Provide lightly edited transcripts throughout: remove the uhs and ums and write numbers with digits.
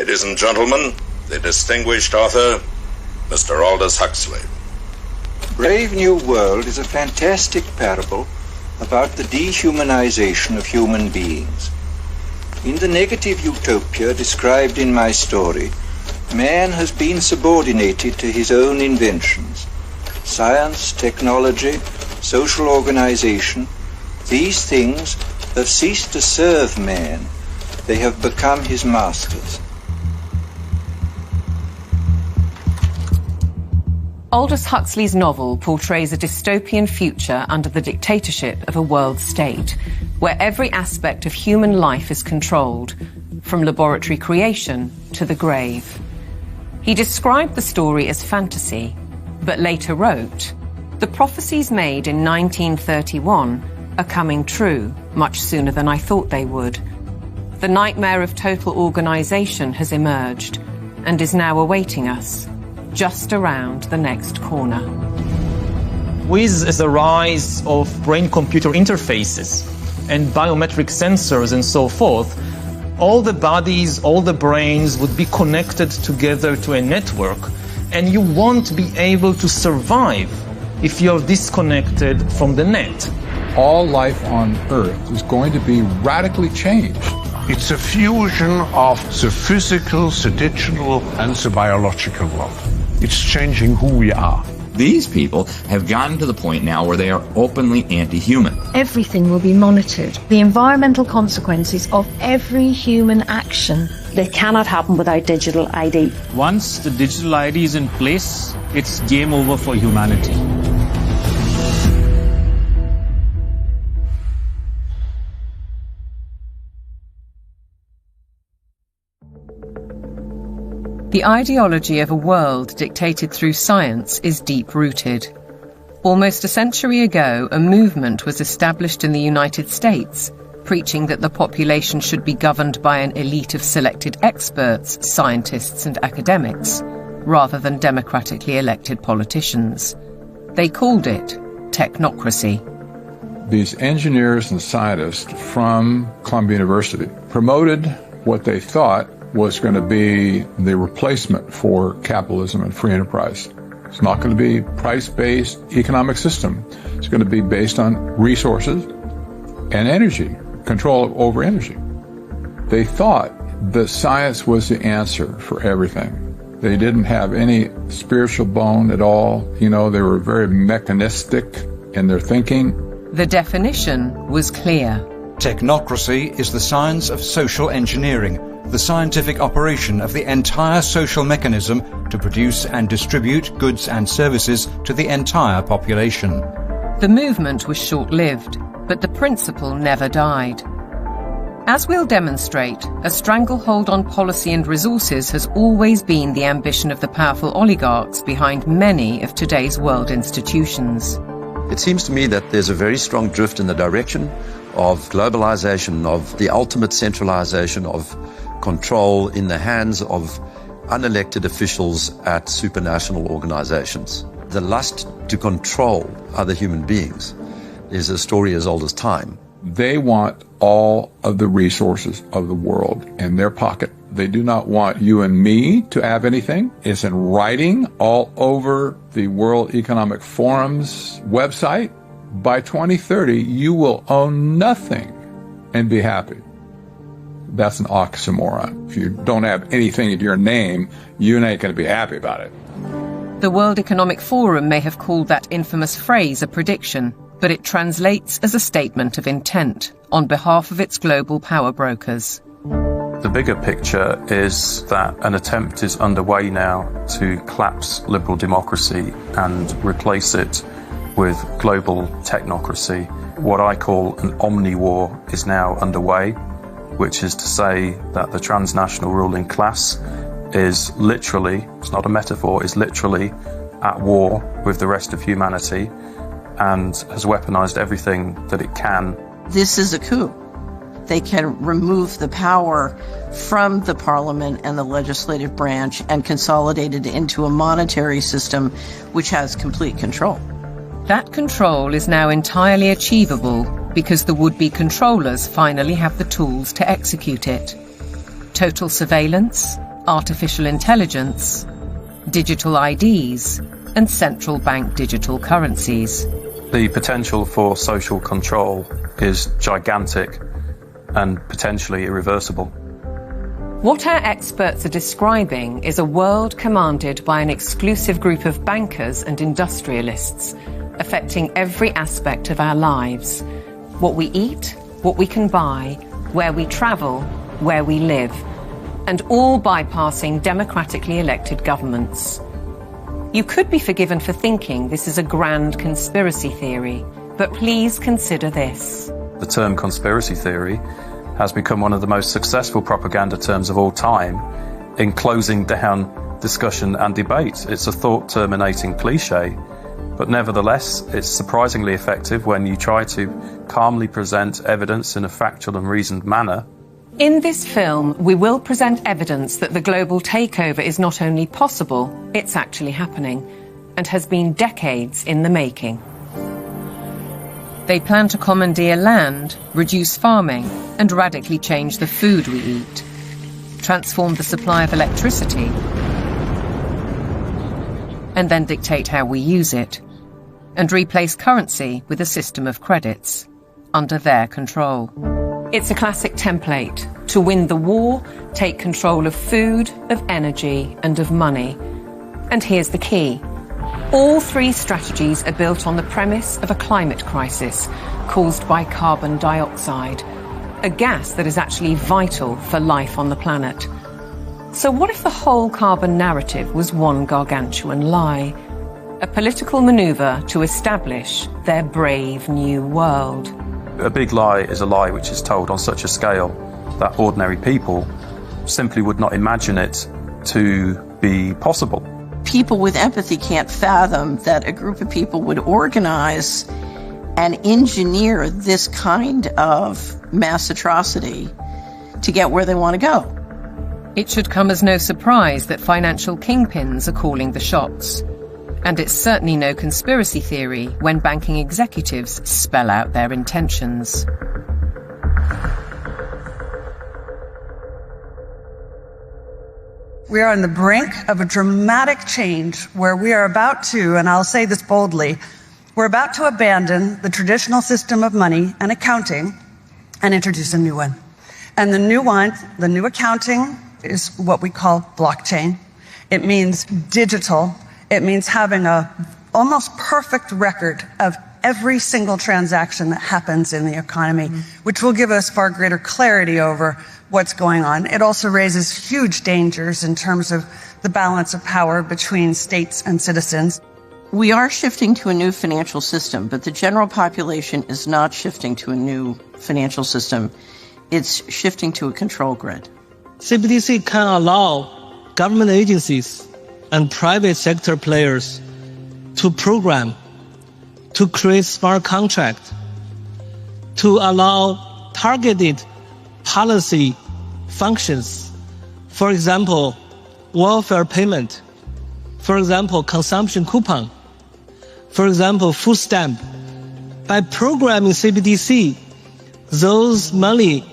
Ladies and gentlemen, the distinguished author, Mr. Aldous Huxley. Brave New World is a fantastic parable about the dehumanization of human beings. In the negative utopia described in my story, man has been subordinated to his own inventions. Science, technology, social organization, these things have ceased to serve man. They have become his masters. Aldous Huxley's novel portrays a dystopian future under the dictatorship of a world state, where every aspect of human life is controlled, from laboratory creation to the grave. He described the story as fantasy, but later wrote, "The prophecies made in 1931 are coming true much sooner than I thought they would. The nightmare of total organization has emerged and is now awaiting us, just around the next corner." With the rise of brain-computer interfaces and biometric sensors and so forth, all the bodies, all the brains would be connected together to a network, and you won't be able to survive if you're disconnected from the net. All life on Earth is going to be radically changed. It's a fusion of the physical, the digital, and the biological world. It's changing who we are. These people have gotten to the point now where they are openly anti-human. Everything will be monitored. The environmental consequences of every human action. That cannot happen without digital ID. Once the digital ID is in place, it's game over for humanity. The ideology of a world dictated through science is deep-rooted. Almost a century ago, a movement was established in the United States, preaching that the population should be governed by an elite of selected experts, scientists and academics, rather than democratically elected politicians. They called it technocracy. These engineers and scientists from Columbia University promoted what they thought was going to be the replacement for capitalism and free enterprise. It's not going to be price-based economic system. It's going to be based on resources and energy, control over energy. They thought that science was the answer for everything. They didn't have any spiritual bone at all. You know, they were very mechanistic in their thinking. The definition was clear. Technocracy is the science of social engineering, the scientific operation of the entire social mechanism to produce and distribute goods and services to the entire population. The movement was short-lived, but the principle never died. As we'll demonstrate, a stranglehold on policy and resources has always been the ambition of the powerful oligarchs behind many of today's world institutions. It seems to me that there's a very strong drift in the direction of globalization, of the ultimate centralization of control in the hands of unelected officials at supranational organizations. The lust to control other human beings is a story as old as time. They want all of the resources of the world in their pocket. They do not want you and me to have anything. It's in writing all over the World Economic Forum's website. By 2030, you will own nothing and be happy. That's an oxymoron. If you don't have anything in your name, you ain't going to be happy about it. The World Economic Forum may have called that infamous phrase a prediction, but it translates as a statement of intent on behalf of its global power brokers. The bigger picture is that an attempt is underway now to collapse liberal democracy and replace it with global technocracy. What I call an omni-war is now underway, which is to say that the transnational ruling class is literally, it's not a metaphor, is literally at war with the rest of humanity and has weaponized everything that it can. This is a coup. They can remove the power from the parliament and the legislative branch and consolidate it into a monetary system which has complete control. That control is now entirely achievable because the would-be controllers finally have the tools to execute it. Total surveillance, artificial intelligence, digital IDs, and central bank digital currencies. The potential for social control is gigantic and potentially irreversible. What our experts are describing is a world commanded by an exclusive group of bankers and industrialists, affecting every aspect of our lives. What we eat, what we can buy, where we travel, where we live, and all bypassing democratically elected governments. You could be forgiven for thinking this is a grand conspiracy theory, but please consider this. The term conspiracy theory has become one of the most successful propaganda terms of all time in closing down discussion and debate. It's a thought-terminating cliche, but nevertheless, it's surprisingly effective when you try to calmly present evidence in a factual and reasoned manner. In this film, we will present evidence that the global takeover is not only possible, it's actually happening, and has been decades in the making. They plan to commandeer land, reduce farming, and radically change the food we eat, transform the supply of electricity, and then dictate how we use it, and replace currency with a system of credits under their control. It's a classic template to win the war, take control of food, of energy, and of money. And here's the key. All three strategies are built on the premise of a climate crisis caused by carbon dioxide, a gas that is actually vital for life on the planet. So what if the whole carbon narrative was one gargantuan lie? A political maneuver to establish their brave new world. A big lie is a lie which is told on such a scale that ordinary people simply would not imagine it to be possible. People with empathy can't fathom that a group of people would organize and engineer this kind of mass atrocity to get where they want to go. It should come as no surprise that financial kingpins are calling the shots. And it's certainly no conspiracy theory when banking executives spell out their intentions. We are on the brink of a dramatic change where we are about to, and I'll say this boldly, we're about to abandon the traditional system of money and accounting and introduce a new one. And the new accounting is what we call blockchain. It means digital. It means having a almost perfect record of every single transaction that happens in the economy, which will give us far greater clarity over what's going on. It also raises huge dangers in terms of the balance of power between states and citizens. We are shifting to a new financial system, but the general population is not shifting to a new financial system. It's shifting to a control grid. CBDC can allow government agencies and private sector players to program, to create smart contracts, to allow targeted policy functions. For example, welfare payment. For example, consumption coupon. For example, food stamp. By programming CBDC, those money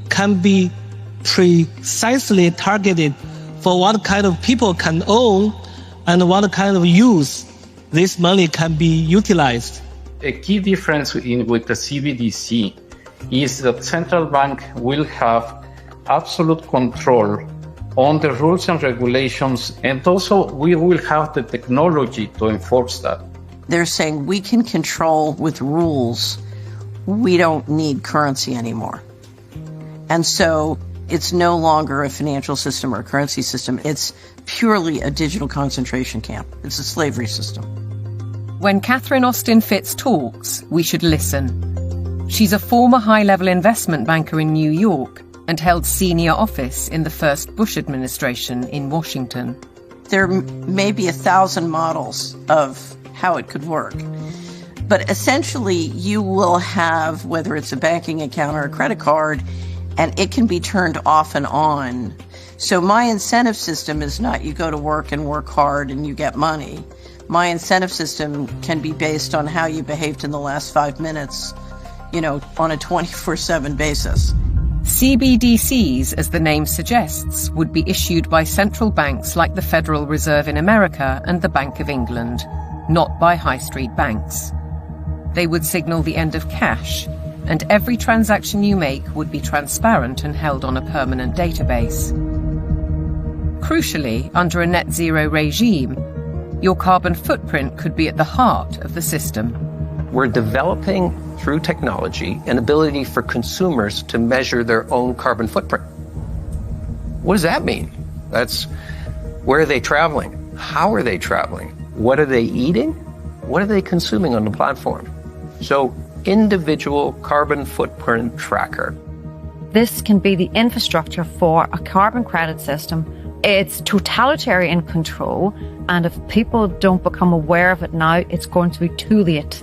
can be precisely targeted for what kind of people can own and what kind of use this money can be utilized. A key difference with the CBDC is that central bank will have absolute control on the rules and regulations, and also we will have the technology to enforce that. They're saying we can control with rules. We don't need currency anymore. And so it's no longer a financial system or a currency system. It's purely a digital concentration camp. It's a slavery system. When Catherine Austin Fitts talks, we should listen. She's a former high-level investment banker in New York and held senior office in the first Bush administration in Washington. There may be 1,000 models of how it could work. But essentially, you will have, whether it's a banking account or a credit card, and it can be turned off and on. So my incentive system is not you go to work and work hard and you get money. My incentive system can be based on how you behaved in the last 5 minutes, on a 24/7 basis. CBDCs, as the name suggests, would be issued by central banks like the Federal Reserve in America and the Bank of England, not by high street banks. They would signal the end of cash, and every transaction you make would be transparent and held on a permanent database. Crucially, under a net zero regime, your carbon footprint could be at the heart of the system. We're developing, through technology, an ability for consumers to measure their own carbon footprint. What does that mean? That's where are they traveling? How are they traveling? What are they eating? What are they consuming on the platform? So, individual carbon footprint tracker. This can be the infrastructure for a carbon credit system. It's totalitarian control, and if people don't become aware of it now, it's going to be too late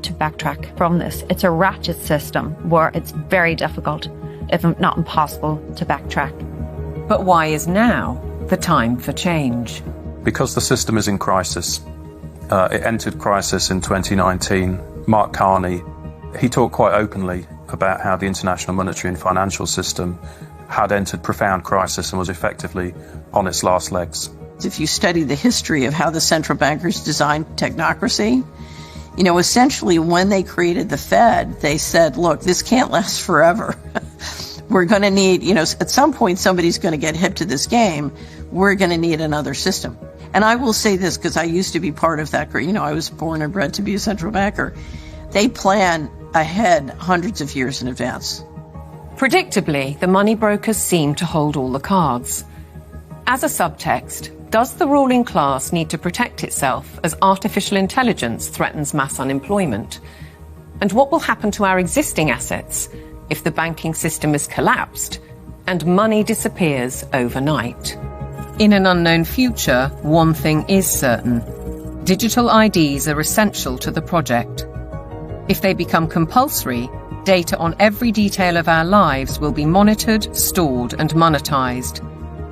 to backtrack from this. It's a ratchet system where it's very difficult, if not impossible, to backtrack. But why is now the time for change? Because the system is in crisis. It entered crisis in 2019. Mark Carney, he talked quite openly about how the international monetary and financial system had entered profound crisis and was effectively on its last legs. If you study the history of how the central bankers designed technocracy, you know, essentially when they created the Fed, they said, look, this can't last forever. We're going to need, you know, at some point somebody's going to get hip to this game. We're going to need another system. And I will say this because I used to be part of that. You know, I was born and bred to be a central banker. They plan ahead hundreds of years in advance. Predictably, the money brokers seem to hold all the cards. As a subtext, does the ruling class need to protect itself as artificial intelligence threatens mass unemployment? And what will happen to our existing assets if the banking system is collapsed and money disappears overnight? In an unknown future, one thing is certain. Digital IDs are essential to the project. If they become compulsory, data on every detail of our lives will be monitored, stored, and monetized.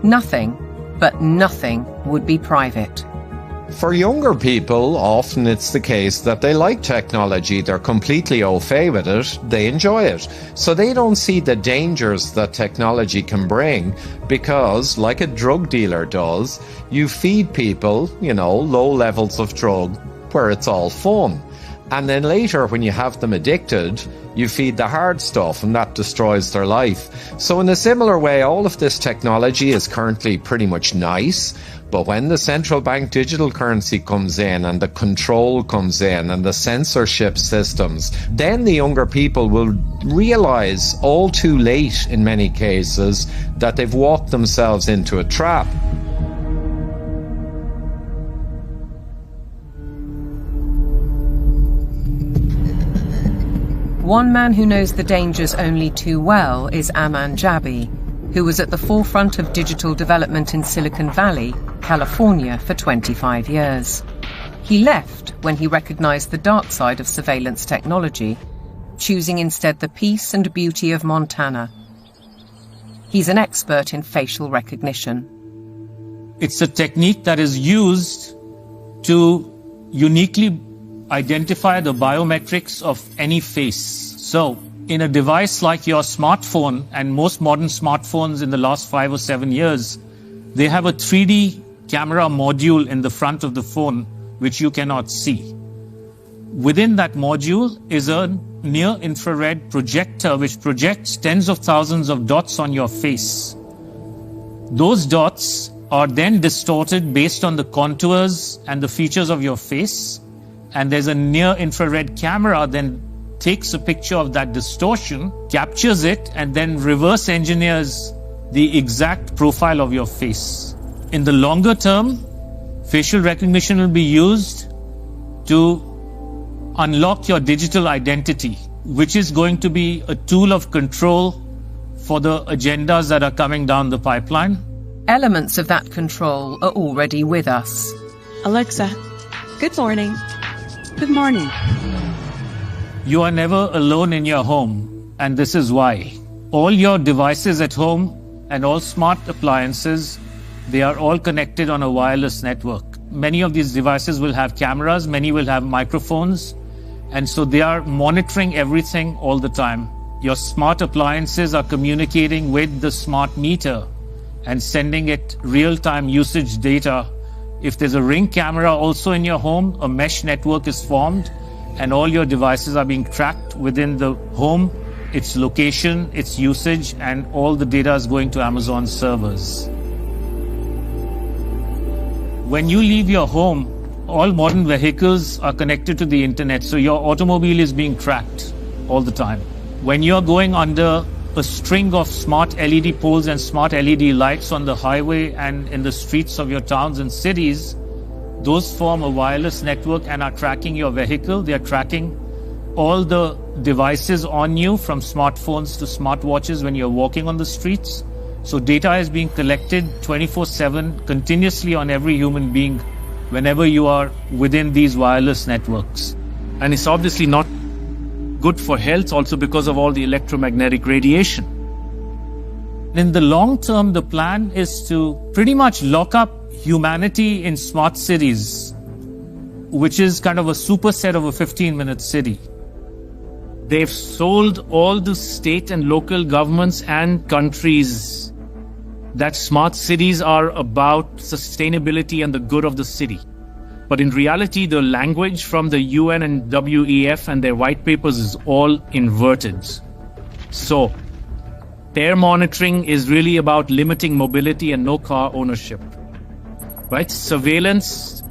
Nothing, but nothing, would be private. For younger people, often it's the case that they like technology, they're completely au fait with it, they enjoy it. So they don't see the dangers that technology can bring because, like a drug dealer does, you feed people, you know, low levels of drug where it's all fun. And then later, when you have them addicted, you feed the hard stuff and that destroys their life. So in a similar way, all of this technology is currently pretty much nice, but when the central bank digital currency comes in and the control comes in and the censorship systems, then the younger people will realize all too late in many cases that they've walked themselves into a trap. One man who knows the dangers only too well is Aman Jabi, who was at the forefront of digital development in Silicon Valley, California, for 25 years. He left when he recognized the dark side of surveillance technology, choosing instead the peace and beauty of Montana. He's an expert in facial recognition. It's a technique that is used to uniquely identify the biometrics of any face. So, in a device like your smartphone, and most modern smartphones in the last 5 or 7 years, they have a 3D camera module in the front of the phone, which you cannot see. Within that module is a near-infrared projector, which projects tens of thousands of dots on your face. Those dots are then distorted based on the contours and the features of your face. And there's a near-infrared camera then takes a picture of that distortion, captures it, and then reverse engineers the exact profile of your face. In the longer term, facial recognition will be used to unlock your digital identity, which is going to be a tool of control for the agendas that are coming down the pipeline. Elements of that control are already with us. Alexa, good morning. Good morning. You are never alone in your home, and this is why. All your devices at home and all smart appliances, they are all connected on a wireless network. Many of these devices will have cameras, many will have microphones, and so they are monitoring everything all the time. Your smart appliances are communicating with the smart meter and sending it real-time usage data. If there's a Ring camera also in your home, a mesh network is formed and all your devices are being tracked within the home, its location, its usage, and all the data is going to Amazon servers. When you leave your home, all modern vehicles are connected to the internet, so your automobile is being tracked all the time. When you're going under a string of smart LED poles and smart LED lights on the highway and in the streets of your towns and cities, those form a wireless network and are tracking your vehicle. They are tracking all the devices on you, from smartphones to smartwatches when you're walking on the streets. So data is being collected 24/7 continuously on every human being whenever you are within these wireless networks. And it's obviously not good for health also because of all the electromagnetic radiation. In the long term, the plan is to pretty much lock up humanity in smart cities, which is kind of a superset of a 15-minute city. They've sold all the state and local governments and countries that smart cities are about sustainability and the good of the city. But in reality, the language from the UN and WEF and their white papers is all inverted. So, air monitoring is really about limiting mobility and no car ownership. Right? Surveillance,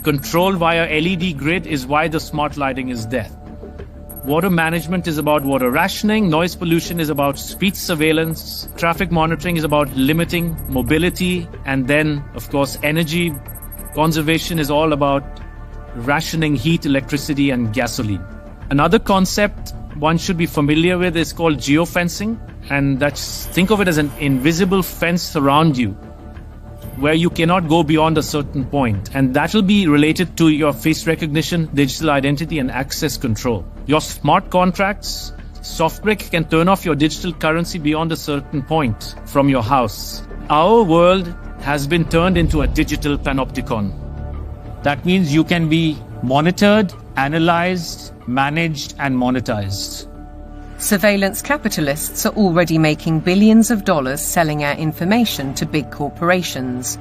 control via LED grid is why the smart lighting is there. Water management is about water rationing, noise pollution is about speed surveillance, traffic monitoring is about limiting mobility, and then, of course, energy conservation is all about rationing heat, electricity, and gasoline. Another concept one should be familiar with is called geofencing, and think of it as an invisible fence around you, where you cannot go beyond a certain point. And that will be related to your face recognition, digital identity, and access control. Your smart contracts, SoftBrick can turn off your digital currency beyond a certain point from your house. Our world has been turned into a digital panopticon. That means you can be monitored, analyzed, managed, and monetized. Surveillance capitalists are already making billions of dollars selling our information to big corporations,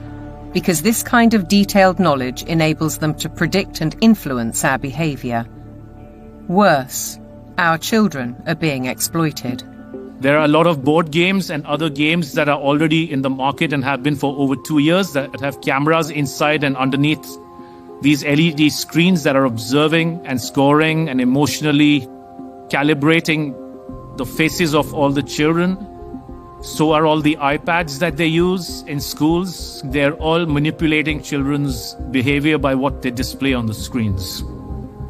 because this kind of detailed knowledge enables them to predict and influence our behavior. Worse, our children are being exploited. There are a lot of board games and other games that are already in the market and have been for over 2 years that have cameras inside and underneath these LED screens that are observing and scoring and emotionally calibrating the faces of all the children. So are all the iPads that they use in schools. They're all manipulating children's behavior by what they display on the screens.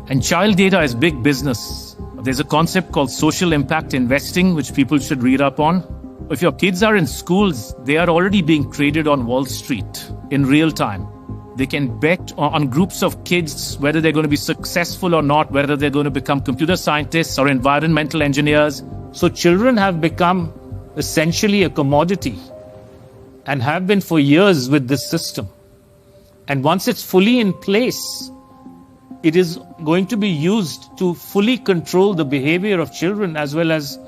And child data is big business. There's a concept called social impact investing, which people should read up on. If your kids are in schools, they are already being traded on Wall Street in real time. They can bet on groups of kids whether they're going to be successful or not, whether they're going to become computer scientists or environmental engineers. So children have become essentially a commodity and have been for years with this system. And once it's fully in place, it is going to be used to fully control the behavior of children as well as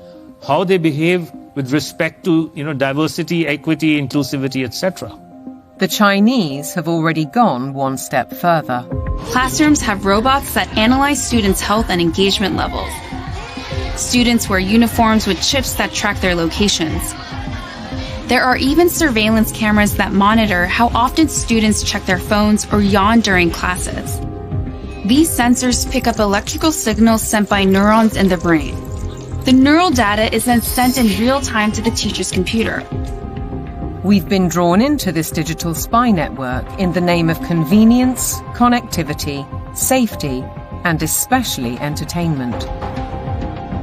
how they behave with respect to, diversity, equity, inclusivity, etc. The Chinese have already gone one step further. Classrooms have robots that analyze students' health and engagement levels. Students wear uniforms with chips that track their locations. There are even surveillance cameras that monitor how often students check their phones or yawn during classes. These sensors pick up electrical signals sent by neurons in the brain. The neural data is then sent in real time to the teacher's computer. We've been drawn into this digital spy network in the name of convenience, connectivity, safety, and especially entertainment.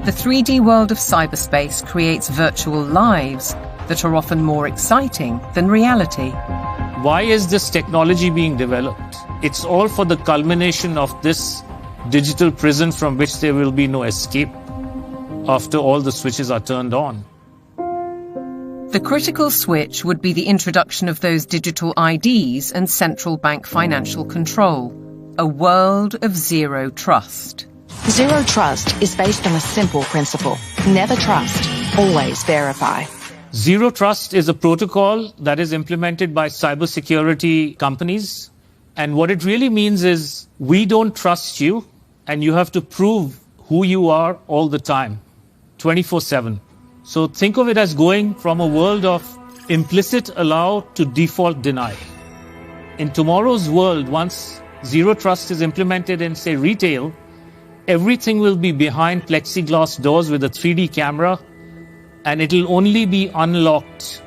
The 3D world of cyberspace creates virtual lives that are often more exciting than reality. Why is this technology being developed? It's all for the culmination of this digital prison from which there will be no escape after all the switches are turned on. The critical switch would be the introduction of those digital IDs and central bank financial control, a world of zero trust. Zero Trust is based on a simple principle. Never trust, always verify. Zero Trust is a protocol that is implemented by cybersecurity companies. And what it really means is we don't trust you, and you have to prove who you are all the time, 24/7. So think of it as going from a world of implicit allow to default deny. In tomorrow's world, once Zero Trust is implemented in, say, retail, everything will be behind plexiglass doors with a 3D camera, and it'll only be unlocked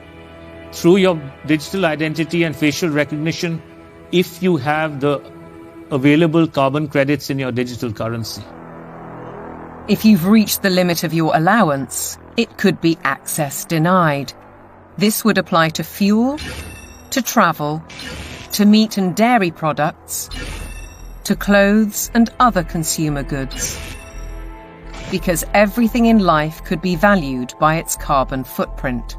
through your digital identity and facial recognition if you have the available carbon credits in your digital currency. If you've reached the limit of your allowance, it could be access denied. This would apply to fuel, to travel, to meat and dairy products, to clothes and other consumer goods. Because everything in life could be valued by its carbon footprint.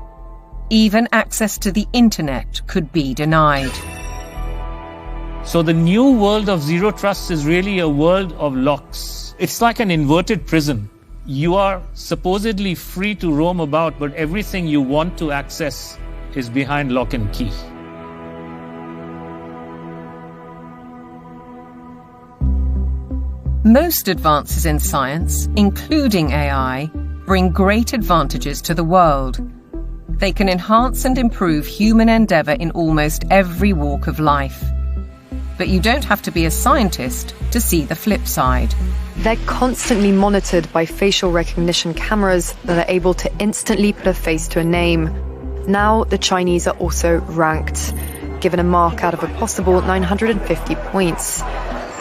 Even access to the internet could be denied. So the new world of Zero Trust is really a world of locks. It's like an inverted prison. You are supposedly free to roam about, but everything you want to access is behind lock and key. Most advances in science, including AI, bring great advantages to the world. They can enhance and improve human endeavor in almost every walk of life. But you don't have to be a scientist to see the flip side. They're constantly monitored by facial recognition cameras that are able to instantly put a face to a name. Now the Chinese are also ranked, given a mark out of a possible 950 points.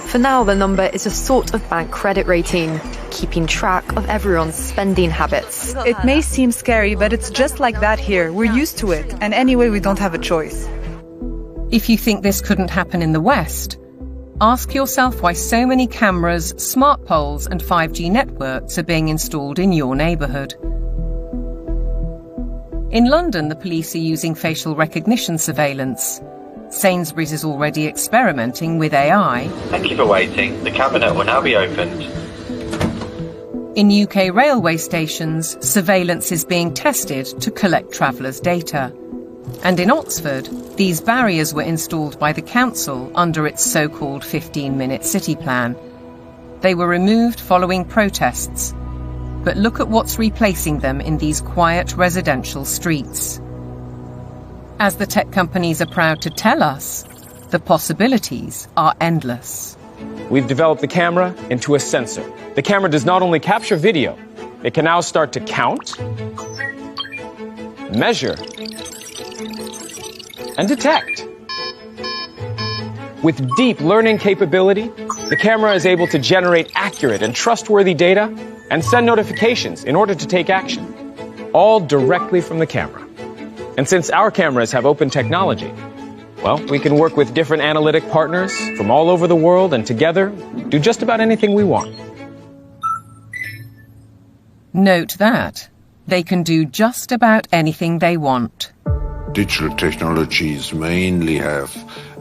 For now, the number is a sort of bank credit rating, keeping track of everyone's spending habits. It may seem scary, but it's just like that here. We're used to it, and anyway, we don't have a choice. If you think this couldn't happen in the West, ask yourself why so many cameras, smart poles and 5G networks are being installed in your neighbourhood. In London, the police are using facial recognition surveillance. Sainsbury's is already experimenting with AI. Thank you for waiting. The cabinet will now be opened. In UK railway stations, surveillance is being tested to collect travellers' data. And in Oxford, these barriers were installed by the council under its so-called 15-minute city plan. They were removed following protests. But look at what's replacing them in these quiet residential streets. As the tech companies are proud to tell us, the possibilities are endless. We've developed the camera into a sensor. The camera does not only capture video, it can now start to count, measure, and detect. With deep learning capability, the camera is able to generate accurate and trustworthy data and send notifications in order to take action, all directly from the camera. And since our cameras have open technology, well, we can work with different analytic partners from all over the world and together do just about anything we want. Note that they can do just about anything they want. Digital technologies mainly have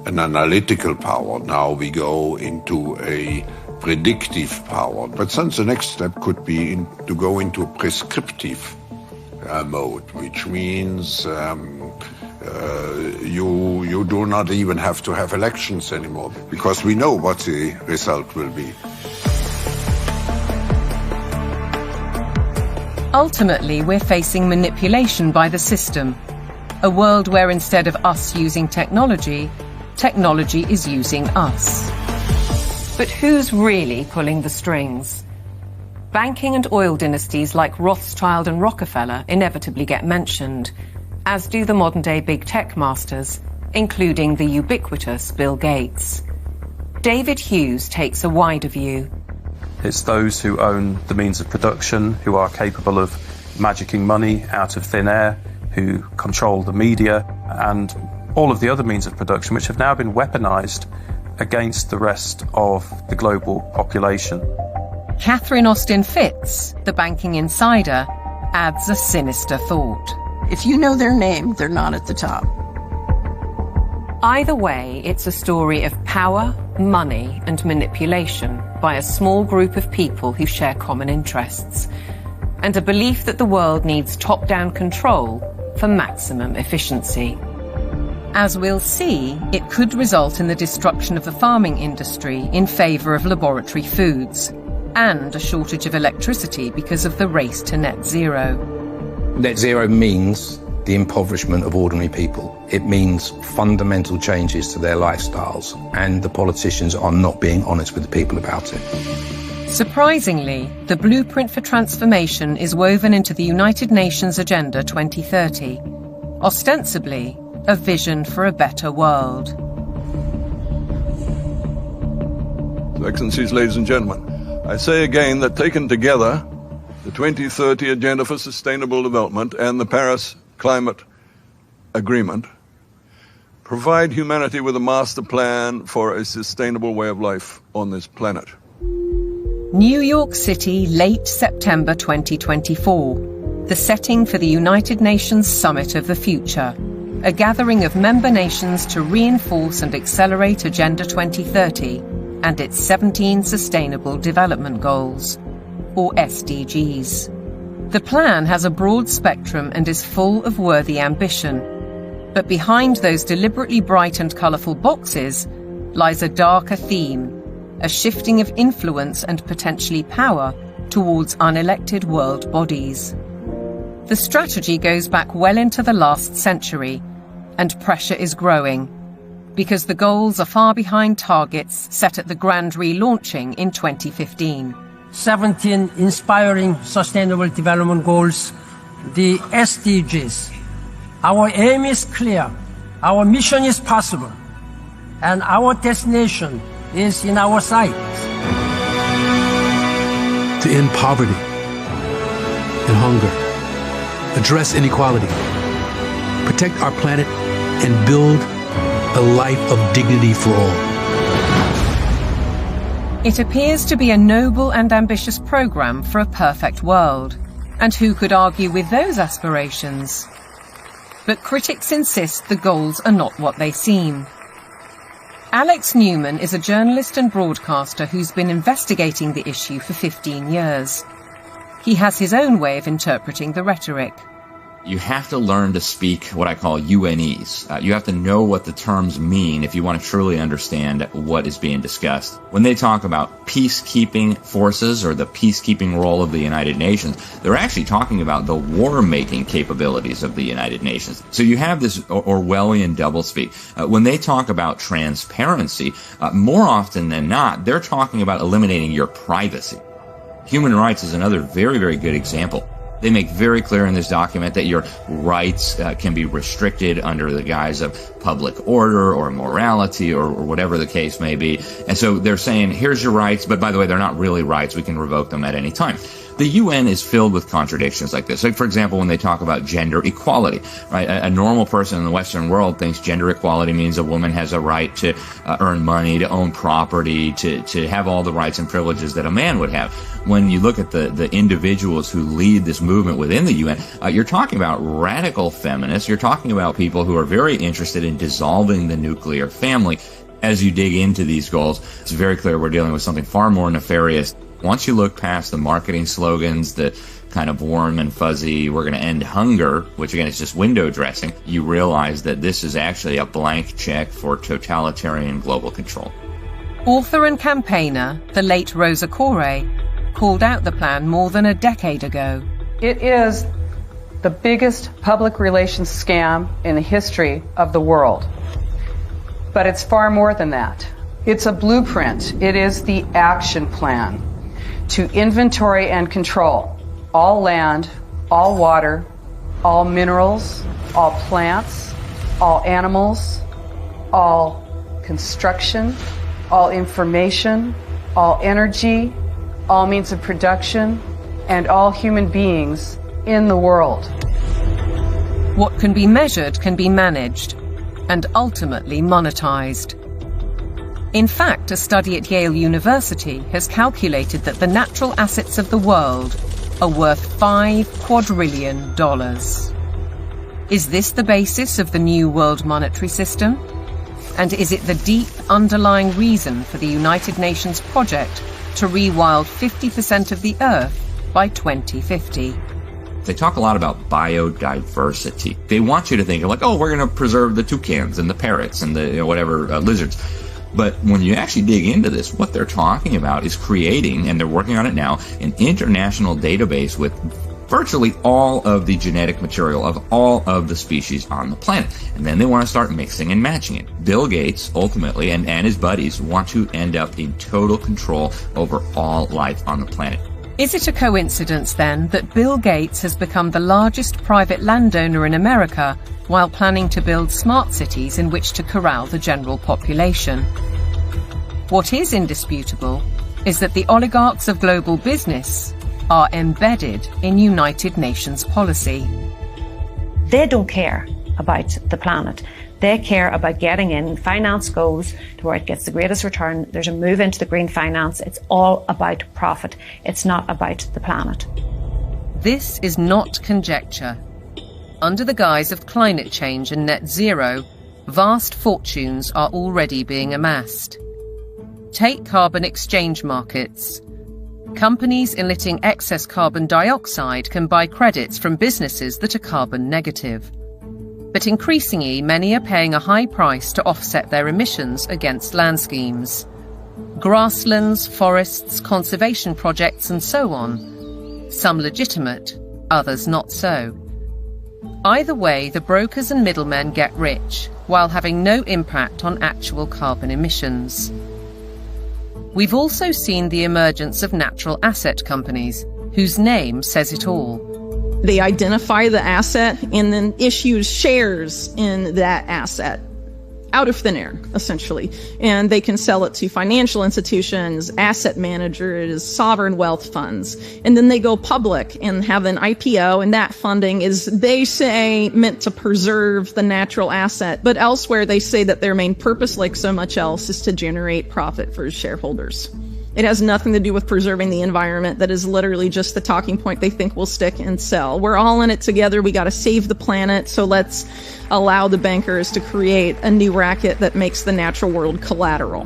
an analytical power. Now we go into a predictive power. But since the next step could be to go into a prescriptive mode, which means you do not even have to have elections anymore, because we know what the result will be. Ultimately, we're facing manipulation by the system. A world where instead of us using technology, technology is using us. But who's really pulling the strings? Banking and oil dynasties like Rothschild and Rockefeller inevitably get mentioned, as do the modern-day big tech masters, including the ubiquitous Bill Gates. David Hughes takes a wider view. It's those who own the means of production, who are capable of magicking money out of thin air, who control the media, and all of the other means of production which have now been weaponized against the rest of the global population. Catherine Austin Fitts, the banking insider, adds a sinister thought. If you know their name, they're not at the top. Either way, it's a story of power, money, and manipulation by a small group of people who share common interests, and a belief that the world needs top-down control for maximum efficiency. As we'll see, it could result in the destruction of the farming industry in favour of laboratory foods, and a shortage of electricity because of the race to net zero. Net zero means the impoverishment of ordinary people. It means fundamental changes to their lifestyles, and the politicians are not being honest with the people about it. Surprisingly, the blueprint for transformation is woven into the United Nations Agenda 2030, ostensibly a vision for a better world. Excellencies, ladies and gentlemen, I say again that taken together, the 2030 Agenda for Sustainable Development and the Paris Climate Agreement provide humanity with a master plan for a sustainable way of life on this planet. New York City, late September 2024, the setting for the United Nations Summit of the Future, a gathering of member nations to reinforce and accelerate Agenda 2030 and its 17 Sustainable Development Goals, or SDGs. The plan has a broad spectrum and is full of worthy ambition. But behind those deliberately bright and colourful boxes lies a darker theme, a shifting of influence and potentially power towards unelected world bodies. The strategy goes back well into the last century, and pressure is growing, because the goals are far behind targets set at the grand relaunching in 2015. 17 inspiring Sustainable Development Goals, the SDGs. Our aim is clear, our mission is possible, and our destination is in our sight. To end poverty and hunger, address inequality, protect our planet, and build a life of dignity for all. It appears to be a noble and ambitious programme for a perfect world. And who could argue with those aspirations? But critics insist the goals are not what they seem. Alex Newman is a journalist and broadcaster who's been investigating the issue for 15 years. He has his own way of interpreting the rhetoric. You have to learn to speak what I call UNEs. You have to know what the terms mean if you want to truly understand what is being discussed. When they talk about peacekeeping forces or the peacekeeping role of the United Nations, they're actually talking about the war-making capabilities of the United Nations. So you have this Orwellian doublespeak. When they talk about transparency, more often than not, they're talking about eliminating your privacy. Human rights is another very, very good example. They make very clear in this document that your rights can be restricted under the guise of public order or morality or whatever the case may be. And so they're saying, here's your rights, but by the way, they're not really rights. We can revoke them at any time. The UN is filled with contradictions like this. Like, for example, when they talk about gender equality, right? A normal person in the Western world thinks gender equality means a woman has a right to earn money, to own property, to have all the rights and privileges that a man would have. When you look at the individuals who lead this movement within the UN, you're talking about radical feminists. You're talking about people who are very interested in dissolving the nuclear family. As you dig into these goals, it's very clear we're dealing with something far more nefarious. Once you look past the marketing slogans, the kind of warm and fuzzy, we're going to end hunger, which again is just window dressing, you realize that this is actually a blank check for totalitarian global control. Author and campaigner, the late Rosa Koire, called out the plan more than a decade ago. It is the biggest public relations scam in the history of the world. But it's far more than that. It's a blueprint. It is the action plan to inventory and control all land, all water, all minerals, all plants, all animals, all construction, all information, all energy, all means of production, and all human beings in the world. What can be measured can be managed and ultimately monetized. In fact, a study at Yale University has calculated that the natural assets of the world are worth $5 quadrillion. Is this the basis of the new world monetary system? And is it the deep underlying reason for the United Nations project to rewild 50% of the Earth by 2050? They talk a lot about biodiversity. They want you to think of like, oh, we're going to preserve the toucans and the parrots and the lizards. But when you actually dig into this, what they're talking about is creating, and they're working on it now, an international database with virtually all of the genetic material of all of the species on the planet. And then they want to start mixing and matching it. Bill Gates, ultimately, and his buddies want to end up in total control over all life on the planet. Is it a coincidence, then, that Bill Gates has become the largest private landowner in America while planning to build smart cities in which to corral the general population? What is indisputable is that the oligarchs of global business are embedded in United Nations policy. They don't care about the planet. They care about getting in. Finance goes to where it gets the greatest return. There's a move into the green finance. It's all about profit. It's not about the planet. This is not conjecture. Under the guise of climate change and net zero, vast fortunes are already being amassed. Take carbon exchange markets. Companies emitting excess carbon dioxide can buy credits from businesses that are carbon negative. But increasingly, many are paying a high price to offset their emissions against land schemes. Grasslands, forests, conservation projects, and so on. Some legitimate, others not so. Either way, the brokers and middlemen get rich, while having no impact on actual carbon emissions. We've also seen the emergence of natural asset companies, whose name says it all. They identify the asset and then issue shares in that asset out of thin air, essentially. And they can sell it to financial institutions, asset managers, sovereign wealth funds. And then they go public and have an IPO, and that funding is, they say, meant to preserve the natural asset. But elsewhere, they say that their main purpose, like so much else, is to generate profit for shareholders. It has nothing to do with preserving the environment. That is literally just the talking point they think will stick and sell. We're all in it together. We got to save the planet. So let's allow the bankers to create a new racket that makes the natural world collateral.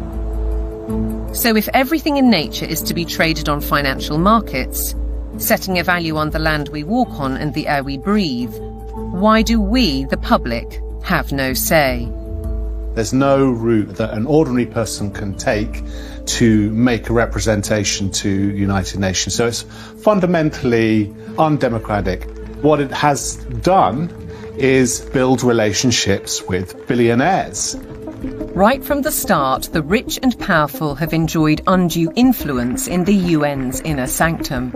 So if everything in nature is to be traded on financial markets, setting a value on the land we walk on and the air we breathe, why do we, the public, have no say? There's no route that an ordinary person can take to make a representation to United Nations. So it's fundamentally undemocratic. What it has done is build relationships with billionaires. Right from the start, the rich and powerful have enjoyed undue influence in the UN's inner sanctum.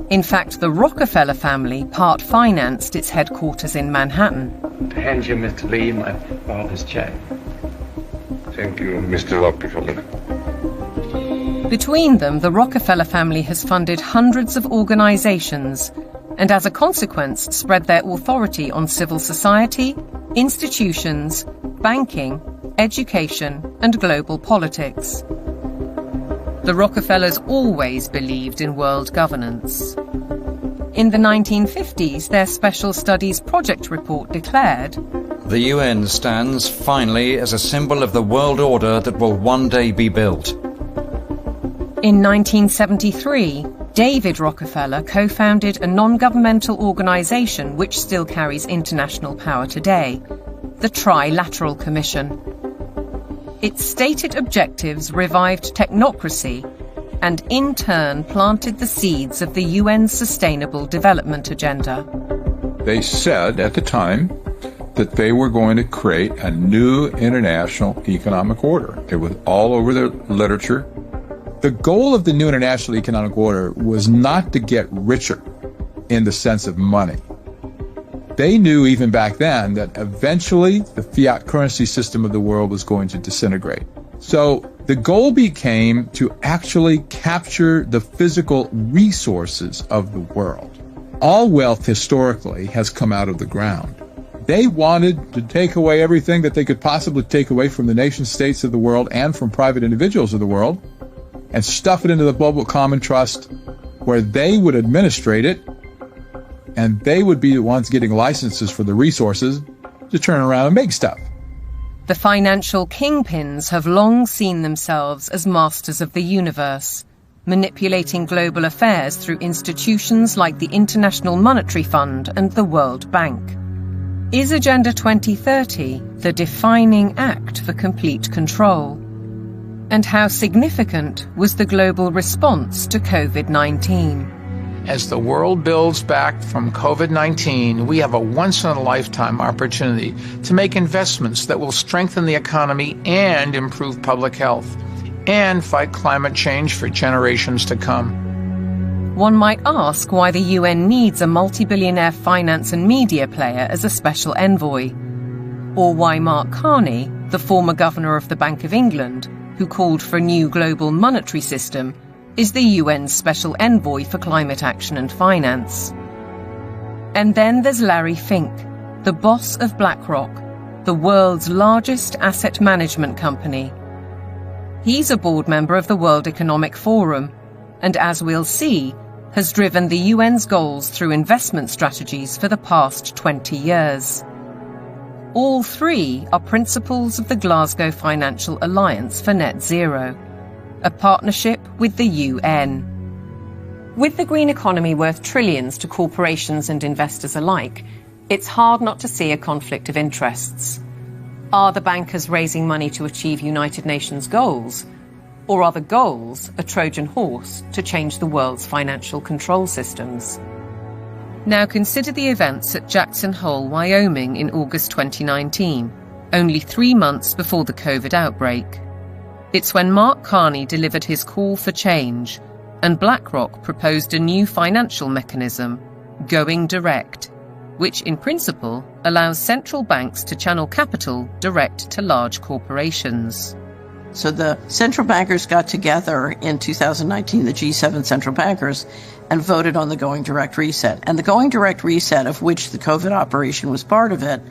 In fact, the Rockefeller family part-financed its headquarters in Manhattan. To hand you, Mr. Lee, my father's check. Thank you, Mr. Rockefeller. Between them, the Rockefeller family has funded hundreds of organizations and, as a consequence, spread their authority on civil society, institutions, banking, education, and global politics. The Rockefellers always believed in world governance. In the 1950s, their Special Studies Project report declared, "The UN stands, finally, as a symbol of the world order that will one day be built." In 1973, David Rockefeller co-founded a non-governmental organization which still carries international power today, the Trilateral Commission. Its stated objectives revived technocracy and in turn planted the seeds of the UN's Sustainable Development Agenda. They said at the time that they were going to create a new international economic order. It was all over the literature. The goal of the new international economic order was not to get richer in the sense of money. They knew even back then that eventually the fiat currency system of the world was going to disintegrate. So the goal became to actually capture the physical resources of the world. All wealth historically has come out of the ground. They wanted to take away everything that they could possibly take away from the nation states of the world and from private individuals of the world and stuff it into the global common trust where they would administrate it and they would be the ones getting licenses for the resources to turn around and make stuff. The financial kingpins have long seen themselves as masters of the universe, manipulating global affairs through institutions like the International Monetary Fund and the World Bank. Is Agenda 2030 the defining act for complete control? And how significant was the global response to COVID-19? As the world builds back from COVID-19, we have a once-in-a-lifetime opportunity to make investments that will strengthen the economy and improve public health, and fight climate change for generations to come. One might ask why the UN needs a multi-billionaire finance and media player as a special envoy, or why Mark Carney, the former governor of the Bank of England, who called for a new global monetary system, is the UN's special envoy for climate action and finance. And then there's Larry Fink, the boss of BlackRock, the world's largest asset management company. He's a board member of the World Economic Forum, and as we'll see, has driven the UN's goals through investment strategies for the past 20 years. All three are principles of the Glasgow Financial Alliance for Net Zero, a partnership with the UN. With the green economy worth trillions to corporations and investors alike, it's hard not to see a conflict of interests. Are the bankers raising money to achieve United Nations goals? Or are the goals a Trojan horse to change the world's financial control systems? Now consider the events at Jackson Hole, Wyoming in August 2019, only 3 months before the COVID outbreak. It's when Mark Carney delivered his call for change, and BlackRock proposed a new financial mechanism, Going Direct, which in principle allows central banks to channel capital direct to large corporations. So the central bankers got together in 2019, the G7 central bankers, and voted on the Going Direct Reset. And the Going Direct Reset, of which the COVID operation was part of it,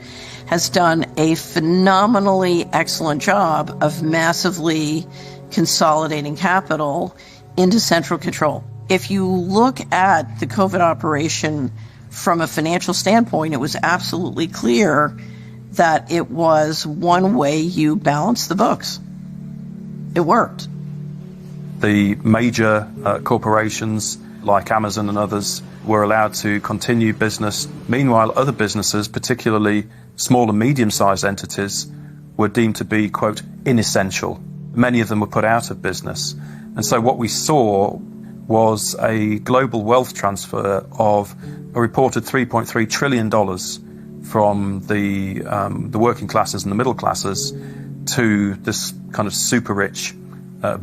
has done a phenomenally excellent job of massively consolidating capital into central control. If you look at the COVID operation from a financial standpoint, it was absolutely clear that it was one way you balance the books. It worked. The major corporations like Amazon and others were allowed to continue business. Meanwhile, other businesses, particularly small and medium-sized entities, were deemed to be, quote, inessential. Many of them were put out of business. And so what we saw was a global wealth transfer of a reported $3.3 trillion from the working classes and the middle classes to this kind of super rich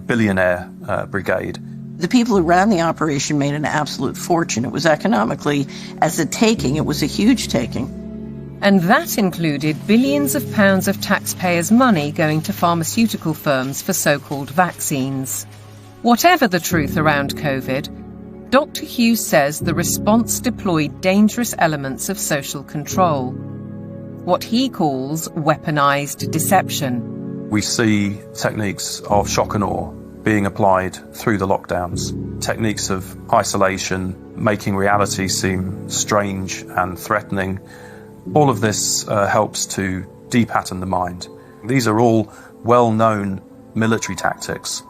billionaire brigade. The people who ran the operation made an absolute fortune. It was economically, as a taking, it was a huge taking. And that included billions of pounds of taxpayers' money going to pharmaceutical firms for so-called vaccines. Whatever the truth around COVID, Dr. Hughes says the response deployed dangerous elements of social control, what he calls weaponized deception. We see techniques of shock and awe being applied through the lockdowns, techniques of isolation, making reality seem strange and threatening. All of this helps to depattern the mind. These are all well-known military tactics.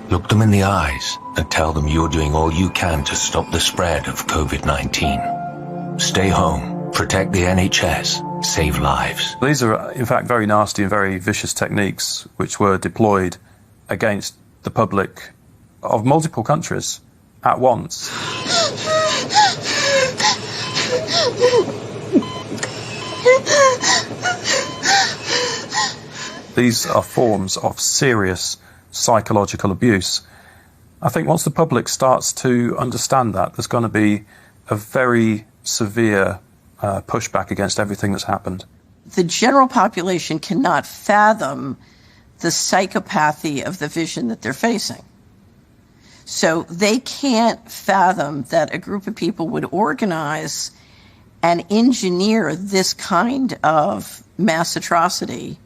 Look them in the eyes and tell them you're doing all you can to stop the spread of COVID-19. Stay home, protect the NHS, save lives. These are, in fact, very nasty and very vicious techniques which were deployed against the public of multiple countries at once. These are forms of serious psychological abuse. I think once the public starts to understand that, there's going to be a very severe pushback against everything that's happened. The general population cannot fathom the psychopathy of the vision that they're facing. So they can't fathom that a group of people would organize and engineer this kind of mass atrocity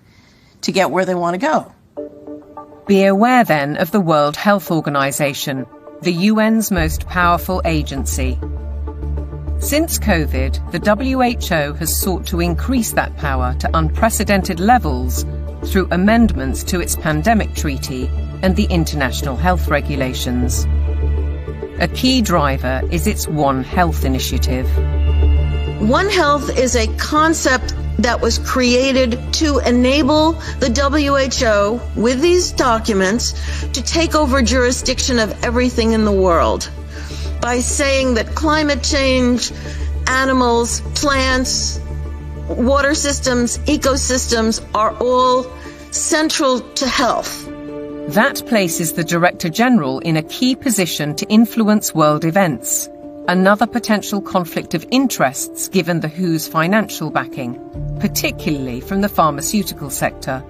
to get where they want to go. Be aware then of the World Health Organization, the UN's most powerful agency. Since COVID, the WHO has sought to increase that power to unprecedented levels through amendments to its pandemic treaty and the international health regulations. A key driver is its One Health initiative. One Health is a concept that was created to enable the WHO, with these documents, to take over jurisdiction of everything in the world by saying that climate change, animals, plants, water systems, ecosystems are all central to health. That places the Director General in a key position to influence world events, another potential conflict of interests given the WHO's financial backing, particularly from the pharmaceutical sector.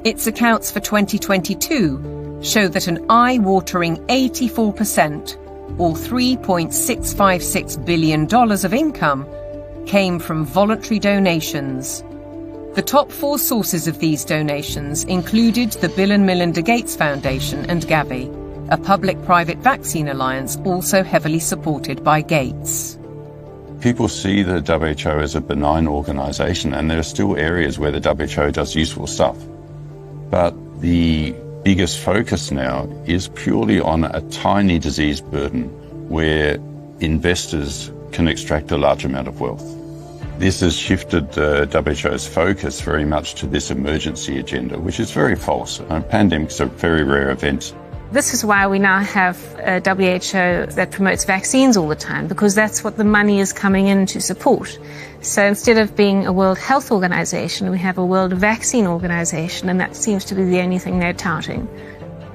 Its accounts for 2022 show that an eye-watering 84%, or $3.656 billion of income, came from voluntary donations. The top 4 sources of these donations included the Bill and Melinda Gates Foundation and Gavi, a public-private vaccine alliance also heavily supported by Gates. People see the WHO as a benign organization, and there are still areas where the WHO does useful stuff. But the biggest focus now is purely on a tiny disease burden where investors can extract a large amount of wealth. This has shifted the WHO's focus very much to this emergency agenda, which is very false. Pandemics are very rare events. This is why we now have a WHO that promotes vaccines all the time, because that's what the money is coming in to support. So instead of being a World Health Organization, we have a World Vaccine Organization, and that seems to be the only thing they're touting.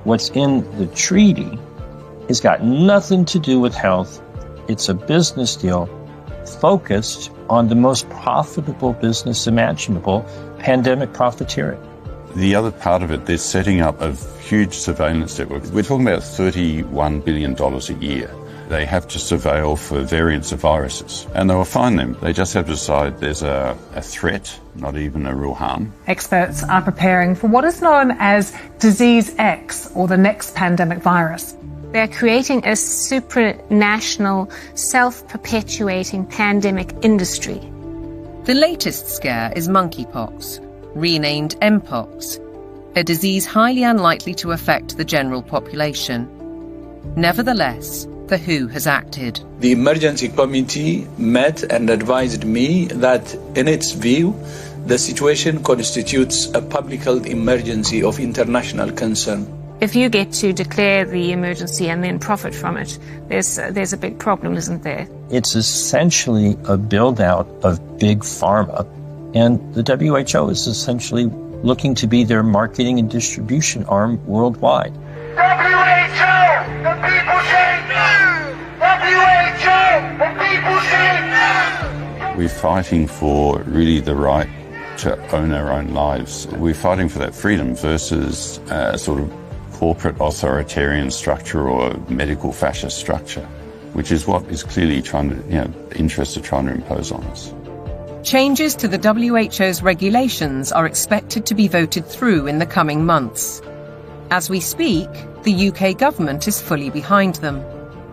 What's in the treaty has got nothing to do with health. It's a business deal focused on the most profitable business imaginable, pandemic profiteering. The other part of it, they're setting up a huge surveillance network. We're talking about $31 billion a year. They have to surveil for variants of viruses, and they will find them. They just have to decide there's a threat, not even a real harm. Experts are preparing for what is known as Disease X, or the next pandemic virus. They're creating a supranational, self-perpetuating pandemic industry. The latest scare is monkeypox, renamed Mpox, a disease highly unlikely to affect the general population. Nevertheless, the WHO has acted. The emergency committee met and advised me that, in its view, the situation constitutes a public health emergency of international concern. If you get to declare the emergency and then profit from it, there's a big problem, isn't there? It's essentially a build-out of big pharma, and the WHO is essentially looking to be their marketing and distribution arm worldwide. WHO! The people say no! WHO! The people say no! We're fighting for really the right to own our own lives. We're fighting for that freedom versus sort of corporate authoritarian structure or medical fascist structure, which is what is clearly trying to, interests are trying to impose on us. Changes to the WHO's regulations are expected to be voted through in the coming months. As we speak, the UK government is fully behind them.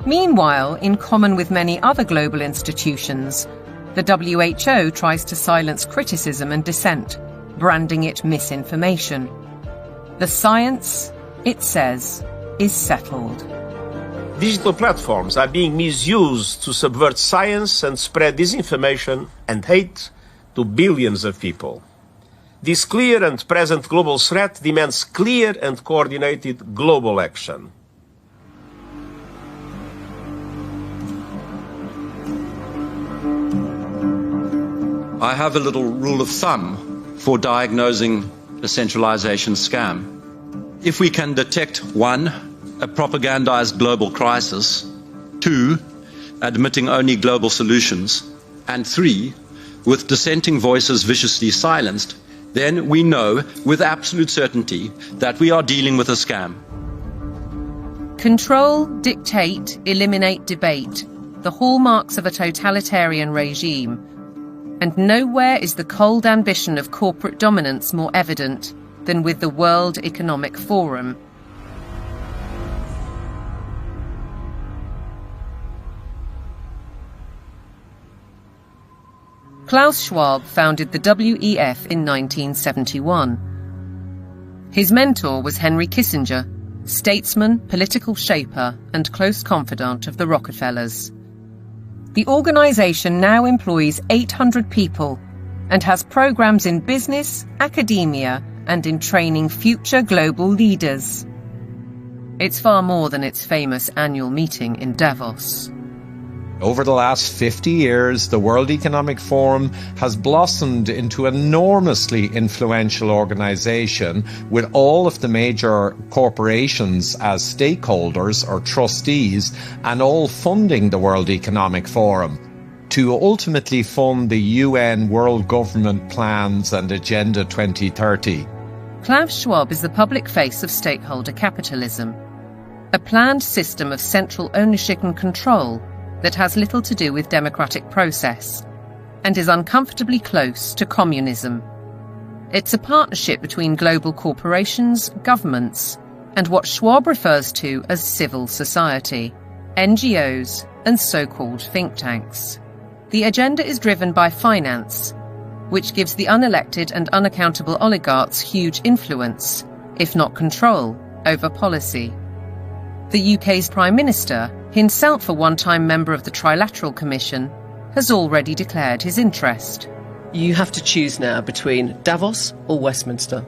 Meanwhile, in common with many other global institutions, the WHO tries to silence criticism and dissent, branding it misinformation. The science, it says, is settled. Digital platforms are being misused to subvert science and spread disinformation and hate to billions of people. This clear and present global threat demands clear and coordinated global action. I have a little rule of thumb for diagnosing a centralization scam. If we can detect 1, a propagandized global crisis, 2, admitting only global solutions, and 3, with dissenting voices viciously silenced, then we know with absolute certainty that we are dealing with a scam. Control, dictate, eliminate debate, the hallmarks of a totalitarian regime. And nowhere is the cold ambition of corporate dominance more evident than with the World Economic Forum. Klaus Schwab founded the WEF in 1971. His mentor was Henry Kissinger, statesman, political shaper, and close confidant of the Rockefellers. The organization now employs 800 people and has programs in business, academia, and in training future global leaders. It's far more than its famous annual meeting in Davos. Over the last 50 years, the World Economic Forum has blossomed into an enormously influential organization with all of the major corporations as stakeholders or trustees and all funding the World Economic Forum to ultimately fund the UN World Government Plans and Agenda 2030. Klaus Schwab is the public face of stakeholder capitalism, a planned system of central ownership and control that has little to do with democratic process and is uncomfortably close to communism. It's a partnership between global corporations, governments, and what Schwab refers to as civil society, NGOs, and so-called think tanks. The agenda is driven by finance, which gives the unelected and unaccountable oligarchs huge influence, if not control, over policy. The UK's Prime Minister, himself a one-time member of the Trilateral Commission, has already declared his interest. You have to choose now between Davos or Westminster.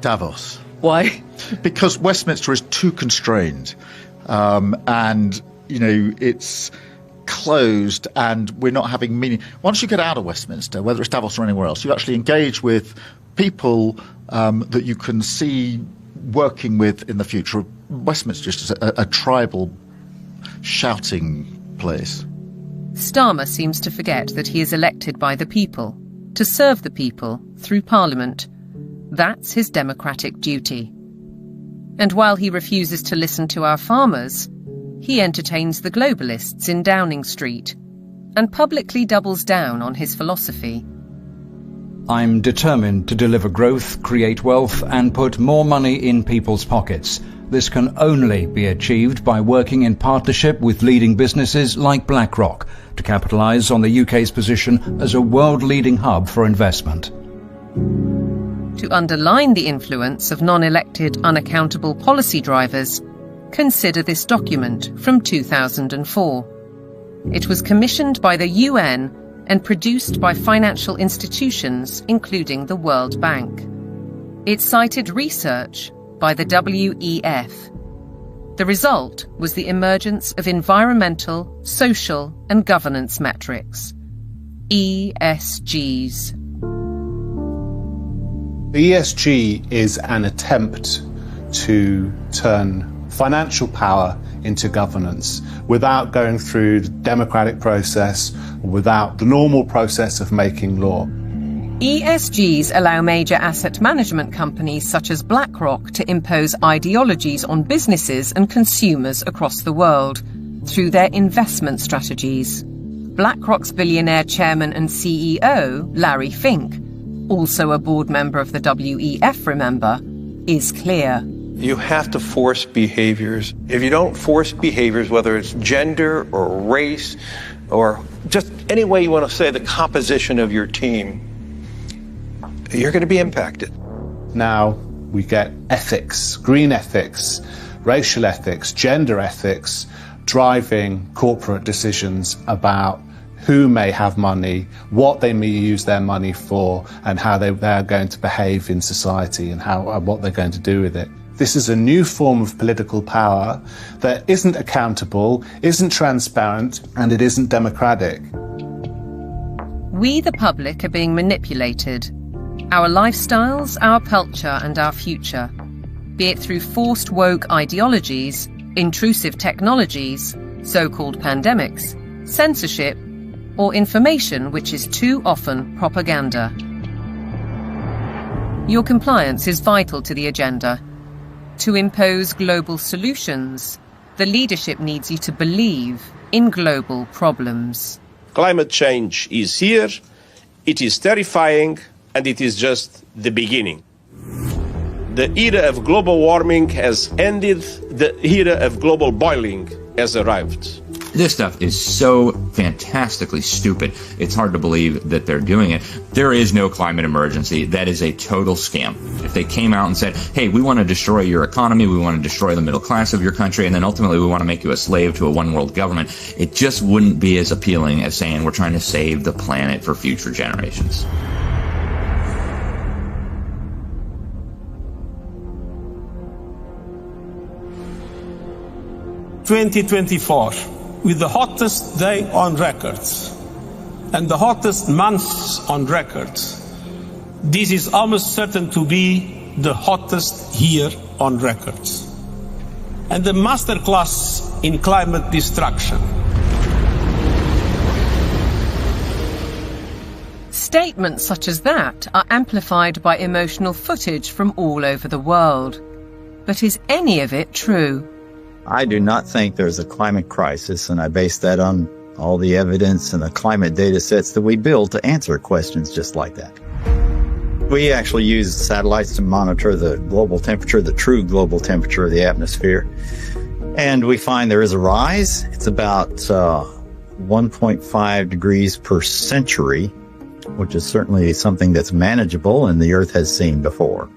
Davos. Why? Because Westminster is too constrained. And, you know, it's closed and we're not having meaning. Once you get out of Westminster, whether it's Davos or anywhere else, you actually engage with people that you can see working with in the future. Westminster is just a tribal shouting place. Starmer seems to forget that he is elected by the people, to serve the people through Parliament. That's his democratic duty. And while he refuses to listen to our farmers, he entertains the globalists in Downing Street and publicly doubles down on his philosophy. I'm determined to deliver growth, create wealth, and put more money in people's pockets. This can only be achieved by working in partnership with leading businesses like BlackRock to capitalise on the UK's position as a world-leading hub for investment. To underline the influence of non-elected, unaccountable policy drivers, consider this document from 2004. It was commissioned by the UN and produced by financial institutions, including the World Bank. It cited research by the WEF. The result was the emergence of environmental, social, and governance metrics, ESGs. The ESG is an attempt to turn financial power into governance without going through the democratic process, or without the normal process of making law. ESGs allow major asset management companies such as BlackRock to impose ideologies on businesses and consumers across the world through their investment strategies. BlackRock's billionaire chairman and CEO, Larry Fink, also a board member of the WEF, remember, is clear. You have to force behaviors. If you don't force behaviors, whether it's gender or race or just any way you want to say the composition of your team, you're going to be impacted. Now we get ethics, green ethics, racial ethics, gender ethics, driving corporate decisions about who may have money, what they may use their money for, and how they're going to behave in society and what they're going to do with it. This is a new form of political power that isn't accountable, isn't transparent, and it isn't democratic. We, the public, are being manipulated. Our lifestyles, our culture, and our future, be it through forced woke ideologies, intrusive technologies, so-called pandemics, censorship, or information which is too often propaganda. Your compliance is vital to the agenda. To impose global solutions, the leadership needs you to believe in global problems. Climate change is here, it is terrifying, and it is just the beginning. The era of global warming has ended, the era of global boiling has arrived. This stuff is so fantastically stupid. It's hard to believe that they're doing it. There is no climate emergency. That is a total scam. If they came out and said, hey, we want to destroy your economy, we want to destroy the middle class of your country, and then ultimately we want to make you a slave to a one-world government, it just wouldn't be as appealing as saying we're trying to save the planet for future generations. "2024, with the hottest day on record and the hottest months on record, this is almost certain to be the hottest year on record. And the masterclass in climate destruction." Statements such as that are amplified by emotional footage from all over the world. But is any of it true? I do not think there's a climate crisis, and I base that on all the evidence and the climate data sets that we build to answer questions just like that. We actually use satellites to monitor the global temperature, the true global temperature of the atmosphere. And we find there is a rise. It's about 1.5 degrees per century, which is certainly something that's manageable and the Earth has seen before.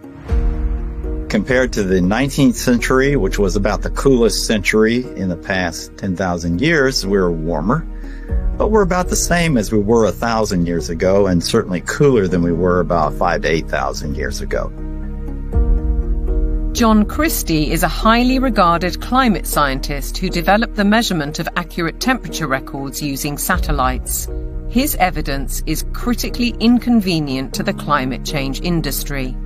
Compared to the 19th century, which was about the coolest century in the past 10,000 years, we're warmer. But we're about the same as we were 1,000 years ago, and certainly cooler than we were about 5,000 to 8,000 years ago. John Christie is a highly regarded climate scientist who developed the measurement of accurate temperature records using satellites. His evidence is critically inconvenient to the climate change industry.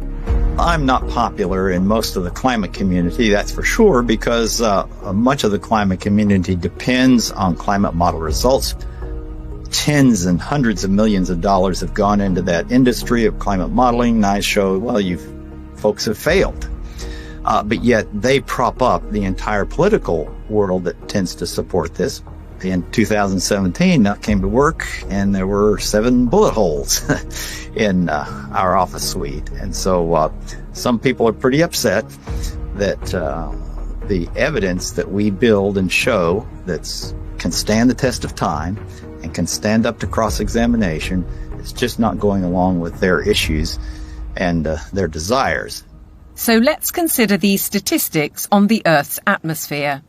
I'm not popular in most of the climate community, that's for sure, because much of the climate community depends on climate model results. Tens and hundreds of millions of dollars have gone into that industry of climate modeling, and I show, well, you folks have failed. But yet they prop up the entire political world that tends to support this. In 2017, I came to work and there were 7 bullet holes in our office suite. And so some people are pretty upset that the evidence that we build and show that can stand the test of time and can stand up to cross-examination is just not going along with their issues and their desires. So let's consider these statistics on the Earth's atmosphere.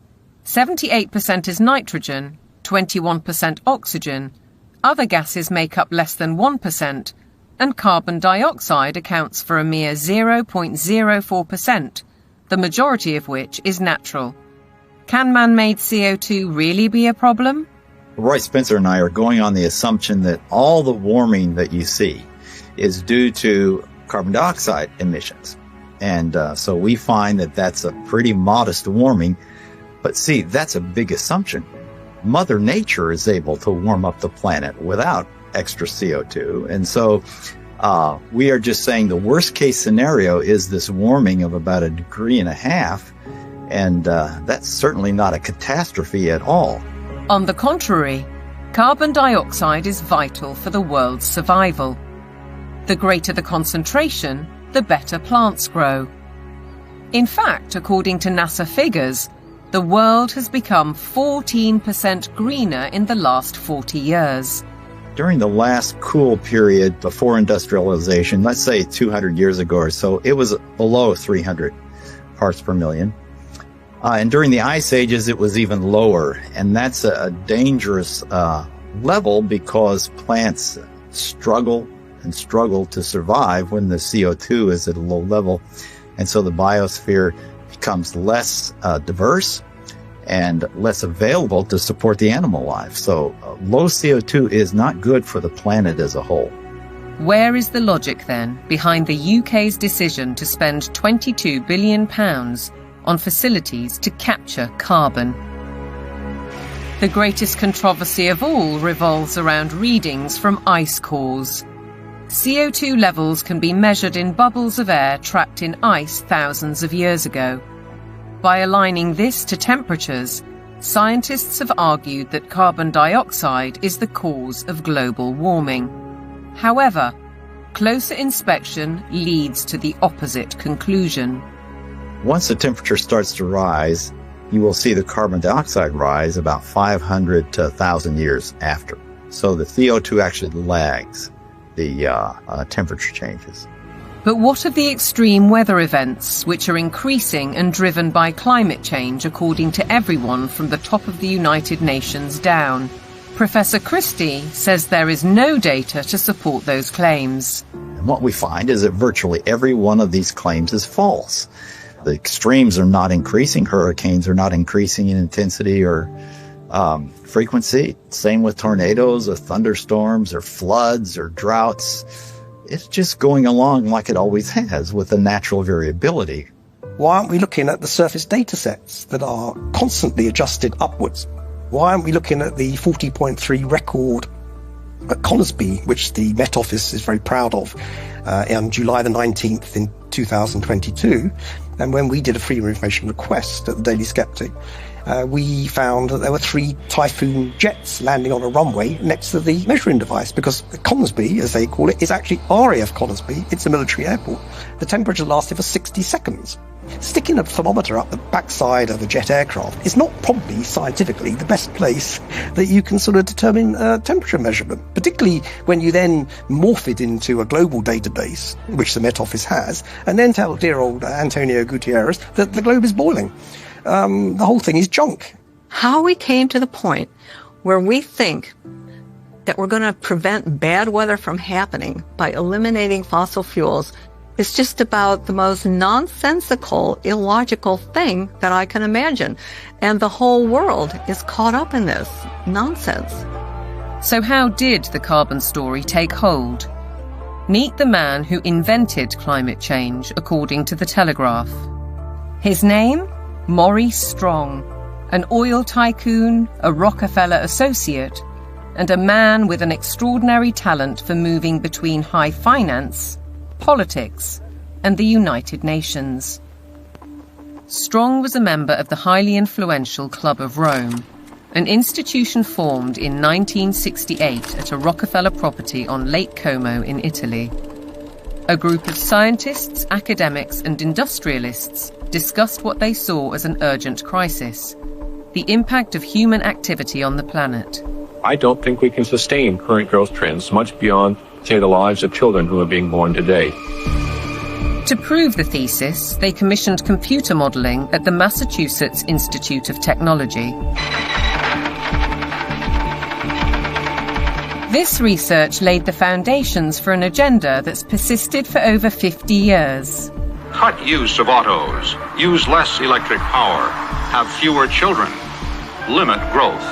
78% is nitrogen, 21% oxygen, other gases make up less than 1%, and carbon dioxide accounts for a mere 0.04%, the majority of which is natural. Can man-made CO2 really be a problem? Roy Spencer and I are going on the assumption that all the warming that you see is due to carbon dioxide emissions. And so we find that that's a pretty modest warming. But see, that's a big assumption. Mother Nature is able to warm up the planet without extra CO2. And so we are just saying the worst case scenario is this warming of about 1.5 degrees. And that's certainly not a catastrophe at all. On the contrary, carbon dioxide is vital for the world's survival. The greater the concentration, the better plants grow. In fact, according to NASA figures, the world has become 14% greener in the last 40 years. During the last cool period before industrialization, let's say 200 years ago or so, it was below 300 parts per million. And during the ice ages, it was even lower. And that's a dangerous level because plants struggle to survive when the CO2 is at a low level. And so the biosphere becomes less diverse and less available to support the animal life. So low CO2 is not good for the planet as a whole. Where is the logic then behind the UK's decision to spend £22 billion on facilities to capture carbon? The greatest controversy of all revolves around readings from ice cores. CO2 levels can be measured in bubbles of air trapped in ice thousands of years ago. By aligning this to temperatures, scientists have argued that carbon dioxide is the cause of global warming. However, closer inspection leads to the opposite conclusion. Once the temperature starts to rise, you will see the carbon dioxide rise about 500 to 1,000 years after. So the CO2 actually lags the temperature changes. But what of the extreme weather events, which are increasing and driven by climate change, according to everyone from the top of the United Nations down? Professor Christie says there is no data to support those claims. And what we find is that virtually every one of these claims is false. The extremes are not increasing. Hurricanes are not increasing in intensity or frequency. Same with tornadoes or thunderstorms or floods or droughts. It's just going along like it always has with the natural variability. Why aren't we looking at the surface data sets that are constantly adjusted upwards? Why aren't we looking at the 40.3 record at Conisbee, which the Met Office is very proud of, on July the 19th in 2022? And when we did a freedom of information request at the Daily Sceptic, we found that there were 3 Typhoon jets landing on a runway next to the measuring device, because Conisbee, as they call it, is actually RAF Conisbee. It's a military airport. The temperature lasted for 60 seconds. Sticking a thermometer up the backside of a jet aircraft is not probably scientifically the best place that you can sort of determine temperature measurement, particularly when you then morph it into a global database, which the Met Office has, and then tell dear old Antonio Gutierrez that the globe is boiling. The whole thing is junk. How we came to the point where we think that we're going to prevent bad weather from happening by eliminating fossil fuels is just about the most nonsensical, illogical thing that I can imagine. And the whole world is caught up in this nonsense. So how did the carbon story take hold? Meet the man who invented climate change, according to The Telegraph. His name? Maurice Strong, an oil tycoon, a Rockefeller associate, and a man with an extraordinary talent for moving between high finance, politics, and the United Nations. Strong was a member of the highly influential Club of Rome, an institution formed in 1968 at a Rockefeller property on Lake Como in Italy. A group of scientists, academics, and industrialists discussed what they saw as an urgent crisis: the impact of human activity on the planet. I don't think we can sustain current growth trends much beyond, say, the lives of children who are being born today. To prove the thesis, they commissioned computer modeling at the Massachusetts Institute of Technology. This research laid the foundations for an agenda that's persisted for over 50 years. Cut use of autos, use less electric power, have fewer children, limit growth.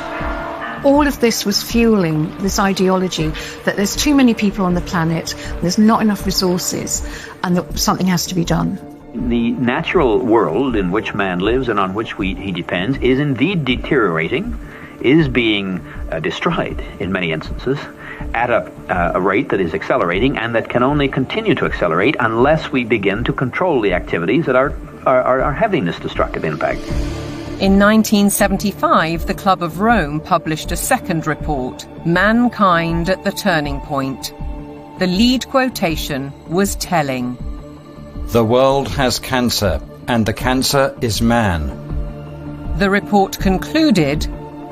All of this was fueling this ideology that there's too many people on the planet, there's not enough resources, and that something has to be done. The natural world in which man lives and on which he depends is indeed deteriorating, is being destroyed in many instances at a rate that is accelerating and that can only continue to accelerate unless we begin to control the activities that are having this destructive impact. In 1975, the Club of Rome published a second report, Mankind at the Turning Point. The lead quotation was telling. The world has cancer, and the cancer is man. The report concluded,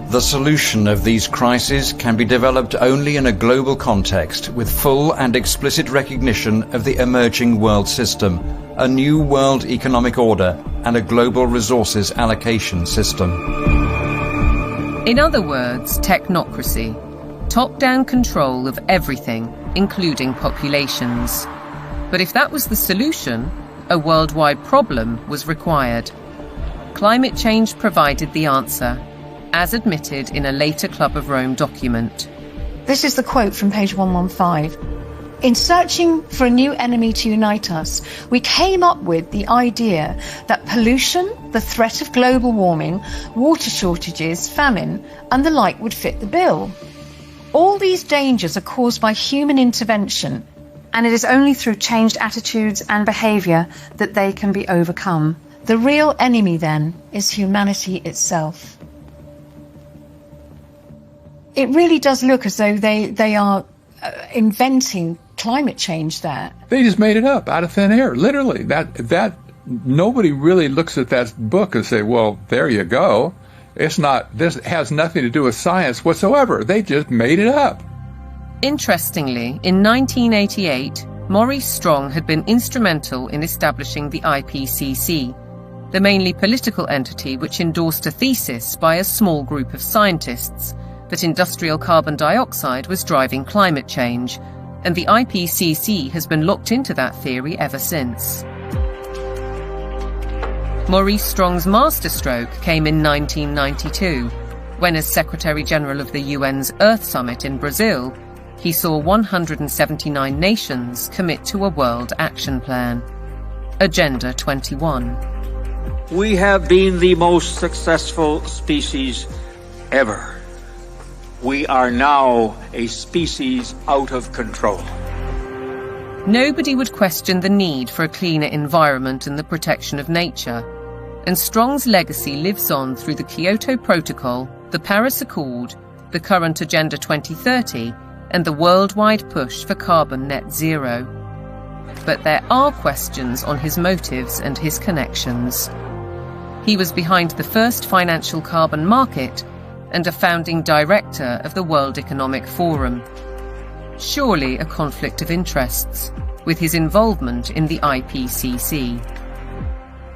the solution of these crises can be developed only in a global context with full and explicit recognition of the emerging world system, a new world economic order, and a global resources allocation system. In other words, technocracy. Top-down control of everything, including populations. But if that was the solution, a worldwide problem was required. Climate change provided the answer, as admitted in a later Club of Rome document. This is the quote from page 115. In searching for a new enemy to unite us, we came up with the idea that pollution, the threat of global warming, water shortages, famine, and the like would fit the bill. All these dangers are caused by human intervention, and it is only through changed attitudes and behaviour that they can be overcome. The real enemy, then, is humanity itself. It really does look as though they are inventing climate change there. They just made it up out of thin air, literally. That nobody really looks at that book and say, well, there you go. This has nothing to do with science whatsoever. They just made it up. Interestingly, in 1988, Maurice Strong had been instrumental in establishing the IPCC, the mainly political entity which endorsed a thesis by a small group of scientists that industrial carbon dioxide was driving climate change, and the IPCC has been locked into that theory ever since. Maurice Strong's masterstroke came in 1992, when as Secretary-General of the UN's Earth Summit in Brazil, he saw 179 nations commit to a world action plan. Agenda 21. We have been the most successful species ever. We are now a species out of control. Nobody would question the need for a cleaner environment and the protection of nature. And Strong's legacy lives on through the Kyoto Protocol, the Paris Accord, the current Agenda 2030, and the worldwide push for carbon net zero. But there are questions on his motives and his connections. He was behind the first financial carbon market and a founding director of the World Economic Forum. Surely a conflict of interests, with his involvement in the IPCC.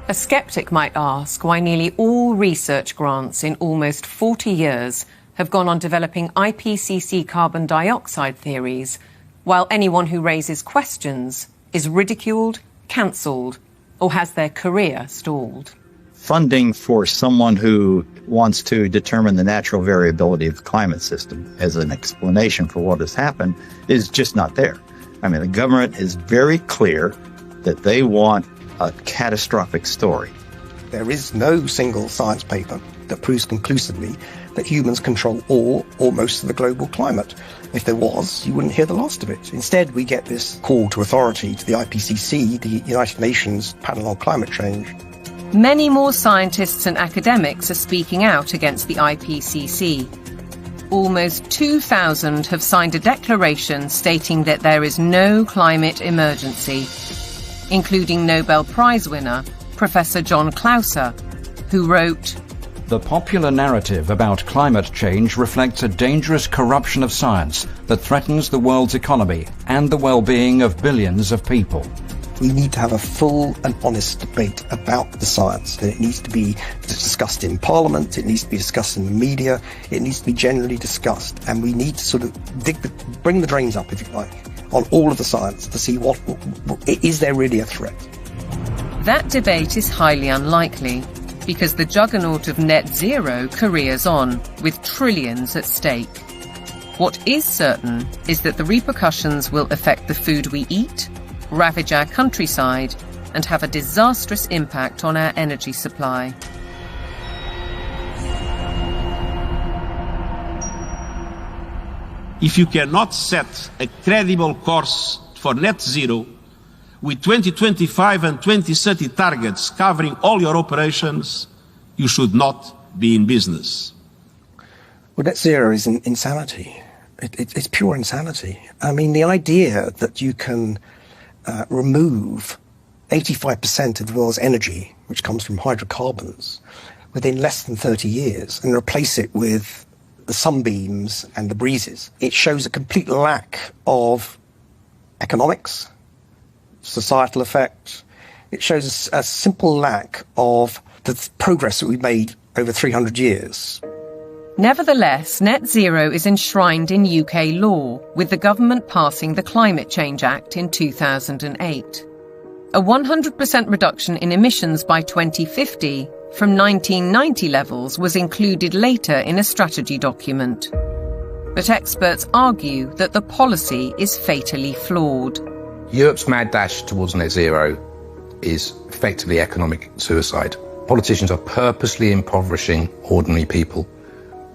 A skeptic might ask why nearly all research grants in almost 40 years have gone on developing IPCC carbon dioxide theories, while anyone who raises questions is ridiculed, cancelled, or has their career stalled. Funding for someone who wants to determine the natural variability of the climate system as an explanation for what has happened is just not there. I mean, the government is very clear that they want a catastrophic story. There is no single science paper that proves conclusively that humans control all or most of the global climate. If there was, you wouldn't hear the last of it. Instead, we get this call to authority to the IPCC, the United Nations Panel on Climate Change. Many more scientists and academics are speaking out against the IPCC. Almost 2,000 have signed a declaration stating that there is no climate emergency, including Nobel Prize winner Professor John Clauser, who wrote, "The popular narrative about climate change reflects a dangerous corruption of science that threatens the world's economy and the well-being of billions of people." We need to have a full and honest debate about the science. And it needs to be discussed in Parliament, it needs to be discussed in the media, it needs to be generally discussed. And we need to sort of bring the drains up, if you like, on all of the science to see what is there really a threat. That debate is highly unlikely, because the juggernaut of net zero careers on, with trillions at stake. What is certain is that the repercussions will affect the food we eat, ravage our countryside, and have a disastrous impact on our energy supply. If you cannot set a credible course for net zero, with 2025 and 2030 targets covering all your operations, you should not be in business. Well, net zero is insanity. It's pure insanity. I mean, the idea that you can remove 85% of the world's energy, which comes from hydrocarbons, within less than 30 years and replace it with the sunbeams and the breezes. It shows a complete lack of economics, societal effect. It shows a simple lack of the progress that we've made over 300 years. Nevertheless, net zero is enshrined in UK law, with the government passing the Climate Change Act in 2008. A 100% reduction in emissions by 2050 from 1990 levels was included later in a strategy document. But experts argue that the policy is fatally flawed. Europe's mad dash towards net zero is effectively economic suicide. Politicians are purposely impoverishing ordinary people,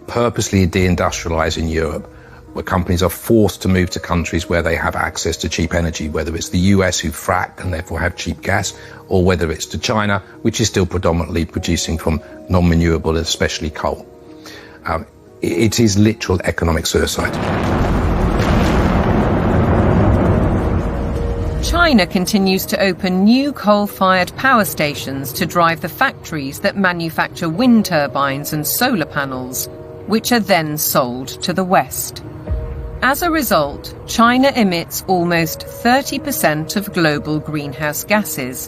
purposely deindustrializing Europe, where companies are forced to move to countries where they have access to cheap energy, whether it's the US who frack and therefore have cheap gas, or whether it's to China, which is still predominantly producing from non-renewable, especially coal. It is literal economic suicide. China continues to open new coal-fired power stations to drive the factories that manufacture wind turbines and solar panels, which are then sold to the West. As a result, China emits almost 30% of global greenhouse gases,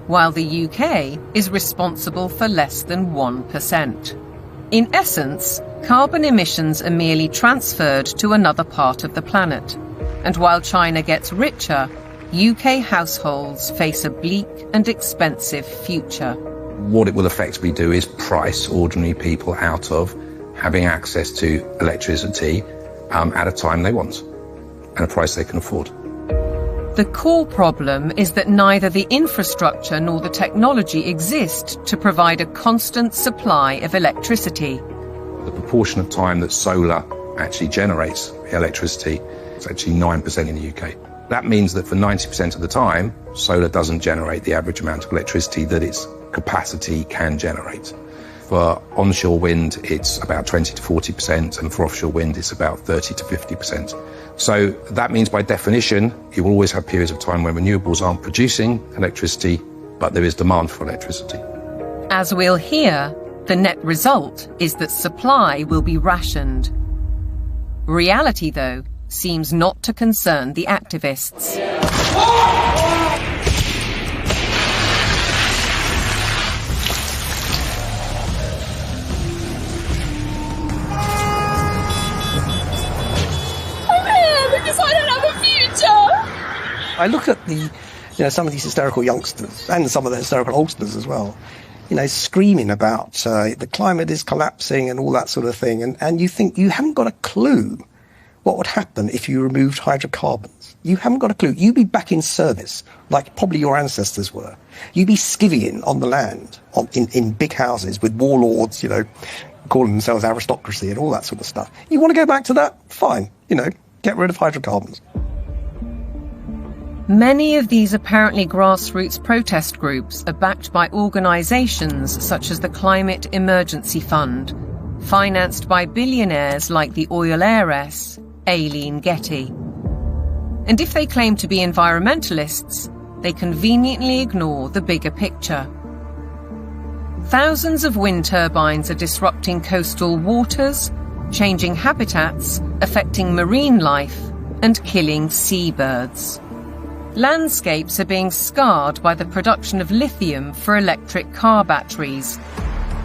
while the UK is responsible for less than 1%. In essence, carbon emissions are merely transferred to another part of the planet. And while China gets richer, UK households face a bleak and expensive future. What it will effectively do is price ordinary people out of having access to electricity at a time they want, and a price they can afford. The core problem is that neither the infrastructure nor the technology exist to provide a constant supply of electricity. The proportion of time that solar actually generates electricity is actually 9% in the UK. That means that for 90% of the time, solar doesn't generate the average amount of electricity that its capacity can generate. For onshore wind, it's about 20 to 40%, and for offshore wind, it's about 30 to 50%. So that means, by definition, you will always have periods of time when renewables aren't producing electricity, but there is demand for electricity. As we'll hear, the net result is that supply will be rationed. Reality, though, seems not to concern the activists. I look at some of these hysterical youngsters and some of the hysterical oldsters as well, screaming about the climate is collapsing and all that sort of thing. And you think you haven't got a clue what would happen if you removed hydrocarbons. You haven't got a clue. You'd be back in service, like probably your ancestors were. You'd be skivvying on the land, in big houses with warlords, calling themselves aristocracy and all that sort of stuff. You want to go back to that? Fine. Get rid of hydrocarbons. Many of these apparently grassroots protest groups are backed by organisations such as the Climate Emergency Fund, financed by billionaires like the oil heiress, Aileen Getty. And if they claim to be environmentalists, they conveniently ignore the bigger picture. Thousands of wind turbines are disrupting coastal waters, changing habitats, affecting marine life, and killing seabirds. Landscapes are being scarred by the production of lithium for electric car batteries,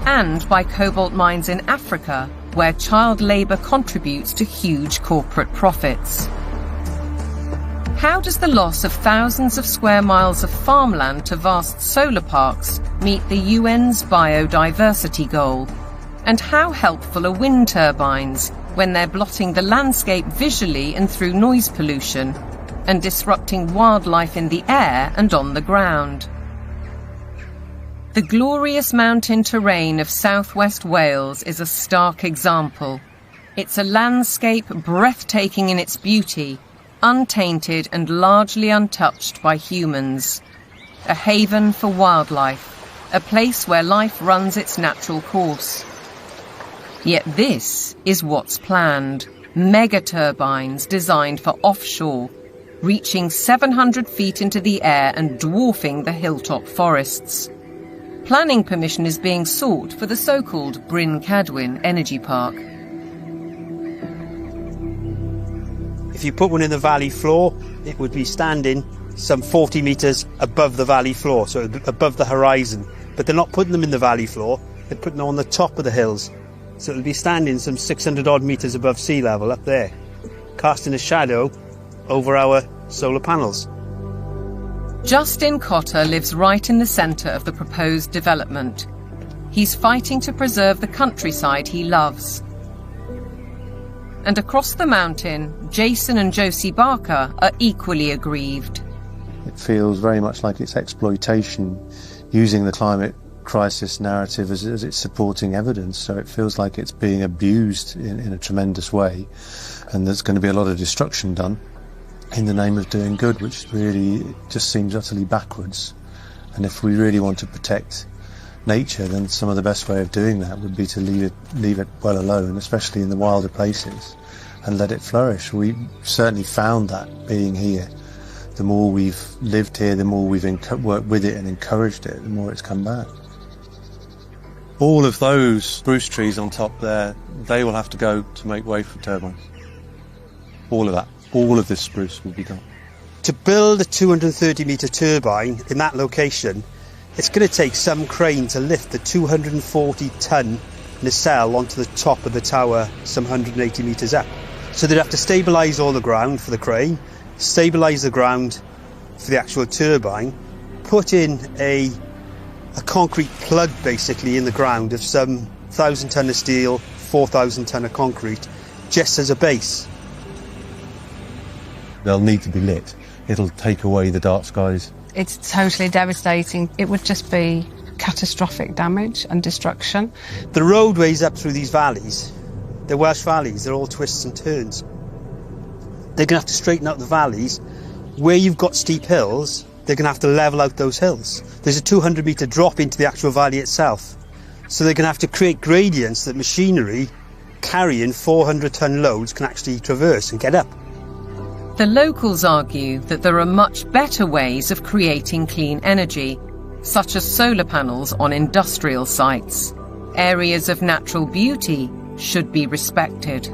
and by cobalt mines in Africa, where child labour contributes to huge corporate profits. How does the loss of thousands of square miles of farmland to vast solar parks meet the UN's biodiversity goal? And how helpful are wind turbines when they're blotting the landscape visually and through noise pollution, and disrupting wildlife in the air and on the ground? The glorious mountain terrain of southwest Wales is a stark example. It's a landscape breathtaking in its beauty, untainted and largely untouched by humans. A haven for wildlife, a place where life runs its natural course. Yet this is what's planned. Mega turbines designed for offshore, reaching 700 feet into the air and dwarfing the hilltop forests. Planning permission is being sought for the so-called Bryn Cadwyn Energy Park. If you put one in the valley floor, it would be standing some 40 metres above the valley floor, so above the horizon. But they're not putting them in the valley floor, they're putting them on the top of the hills. So it'll be standing some 600 odd metres above sea level up there, casting a shadow over our solar panels. Justin Cotter lives right in the centre of the proposed development. He's fighting to preserve the countryside he loves. And across the mountain, Jason and Josie Barker are equally aggrieved. It feels very much like it's exploitation, using the climate crisis narrative as its supporting evidence. So it feels like it's being abused in a tremendous way, and there's going to be a lot of destruction done in the name of doing good, which really just seems utterly backwards. And if we really want to protect nature, then some of the best way of doing that would be to leave it well alone, especially in the wilder places, and let it flourish. We certainly found that being here. the more we've lived here, the more we've worked with it and encouraged it, the more it's come back. All of those spruce trees on top there, they will have to go to make way for turbines. All of that. All of this spruce will be gone. To build a 230-metre turbine in that location, it's going to take some crane to lift the 240-ton nacelle onto the top of the tower some 180 metres up. So they'd have to stabilise all the ground for the crane, stabilise the ground for the actual turbine, put in a concrete plug basically in the ground of some 1,000 tonne of steel, 4,000 tonne of concrete, just as a base. They'll need to be lit. It'll take away the dark skies. It's totally devastating. It would just be catastrophic damage and destruction. The roadways up through these valleys, the Welsh valleys, they're all twists and turns. They're going to have to straighten out the valleys. Where you've got steep hills, they're going to have to level out those hills. There's a 200-metre drop into the actual valley itself. So they're going to have to create gradients that machinery carrying 400-tonne loads can actually traverse and get up. The locals argue that there are much better ways of creating clean energy, such as solar panels on industrial sites. Areas of natural beauty should be respected.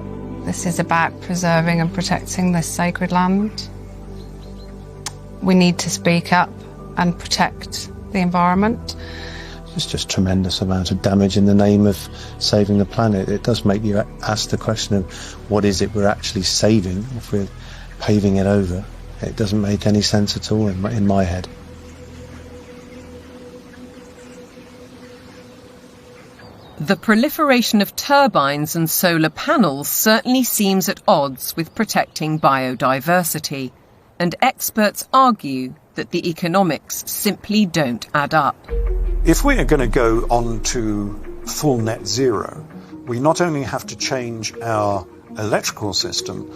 This is about preserving and protecting this sacred land. We need to speak up and protect the environment. It's just tremendous amount of damage in the name of saving the planet. It does make you ask the question of what is it we're actually saving if we're paving it over. It doesn't make any sense at all in my head. The proliferation of turbines and solar panels certainly seems at odds with protecting biodiversity, and experts argue that the economics simply don't add up. If we are going to go on to full net zero, we not only have to change our electrical system,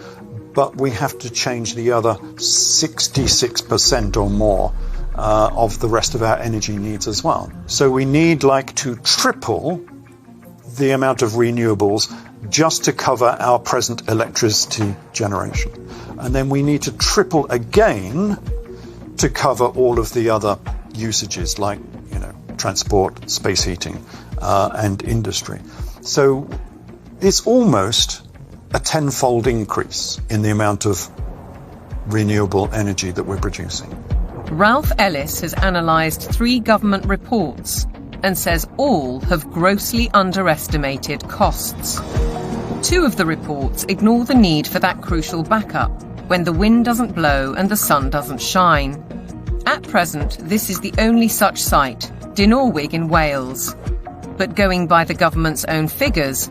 but we have to change the other 66% or more of the rest of our energy needs as well. So we need to triple the amount of renewables just to cover our present electricity generation. And then we need to triple again to cover all of the other usages like, transport, space heating, and industry. So it's almost a tenfold increase in the amount of renewable energy that we're producing. Ralph Ellis has analysed 3 government reports and says all have grossly underestimated costs. 2 of the reports ignore the need for that crucial backup when the wind doesn't blow and the sun doesn't shine. At present, this is the only such site, Dinorwig in Wales. But going by the government's own figures,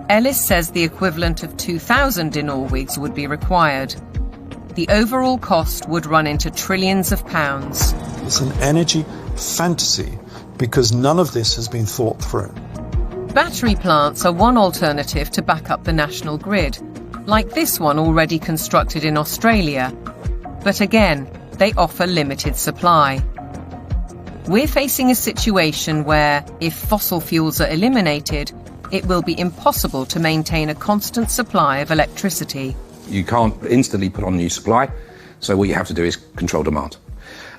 Ellis says the equivalent of 2,000 Dinorwigs would be required. The overall cost would run into trillions of pounds. It's an energy fantasy because none of this has been thought through. Battery plants are one alternative to back up the national grid, like this one already constructed in Australia. But again, they offer limited supply. We're facing a situation where, if fossil fuels are eliminated, it will be impossible to maintain a constant supply of electricity. You can't instantly put on new supply, so what you have to do is control demand.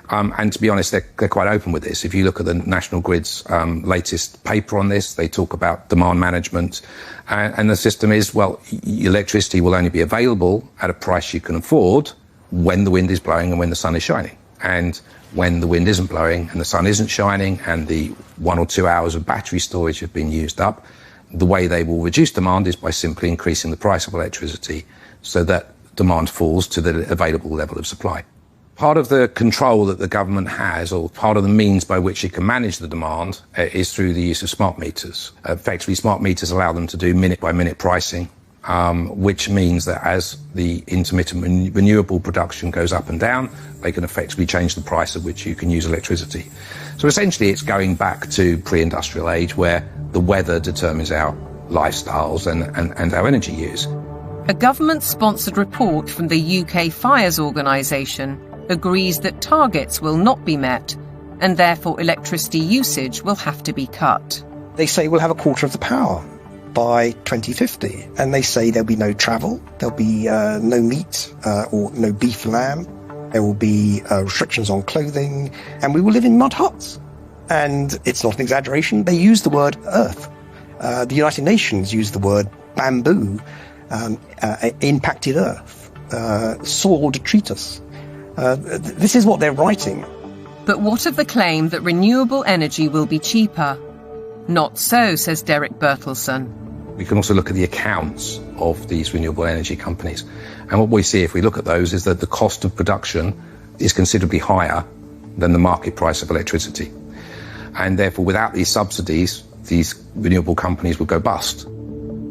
And to be honest, they're quite open with this. If you look at the National Grid's latest paper on this, they talk about demand management. And the system is, electricity will only be available at a price you can afford when the wind is blowing and when the sun is shining. And when the wind isn't blowing and the sun isn't shining and the 1 or 2 hours of battery storage have been used up, the way they will reduce demand is by simply increasing the price of electricity so that demand falls to the available level of supply. Part of the control that the government has, or part of the means by which it can manage the demand, is through the use of smart meters. Effectively, smart meters allow them to do minute-by-minute pricing, which means that as the intermittent renewable production goes up and down, they can effectively change the price at which you can use electricity. So essentially, it's going back to pre-industrial age where the weather determines our lifestyles and our energy use. A government-sponsored report from the UK Fires Organisation agrees that targets will not be met and therefore electricity usage will have to be cut. They say we'll have a quarter of the power by 2050, and they say there'll be no travel, there'll be no meat or no beef lamb, There will be restrictions on clothing, and we will live in mud huts. And it's not an exaggeration. They use the word earth. The United Nations use the word bamboo, impacted earth, soil detritus. This is what they're writing. But what of the claim that renewable energy will be cheaper? Not so, says Derek Bertelsen. We can also look at the accounts of these renewable energy companies. And what we see if we look at those is that the cost of production is considerably higher than the market price of electricity. And therefore, without these subsidies, these renewable companies would go bust.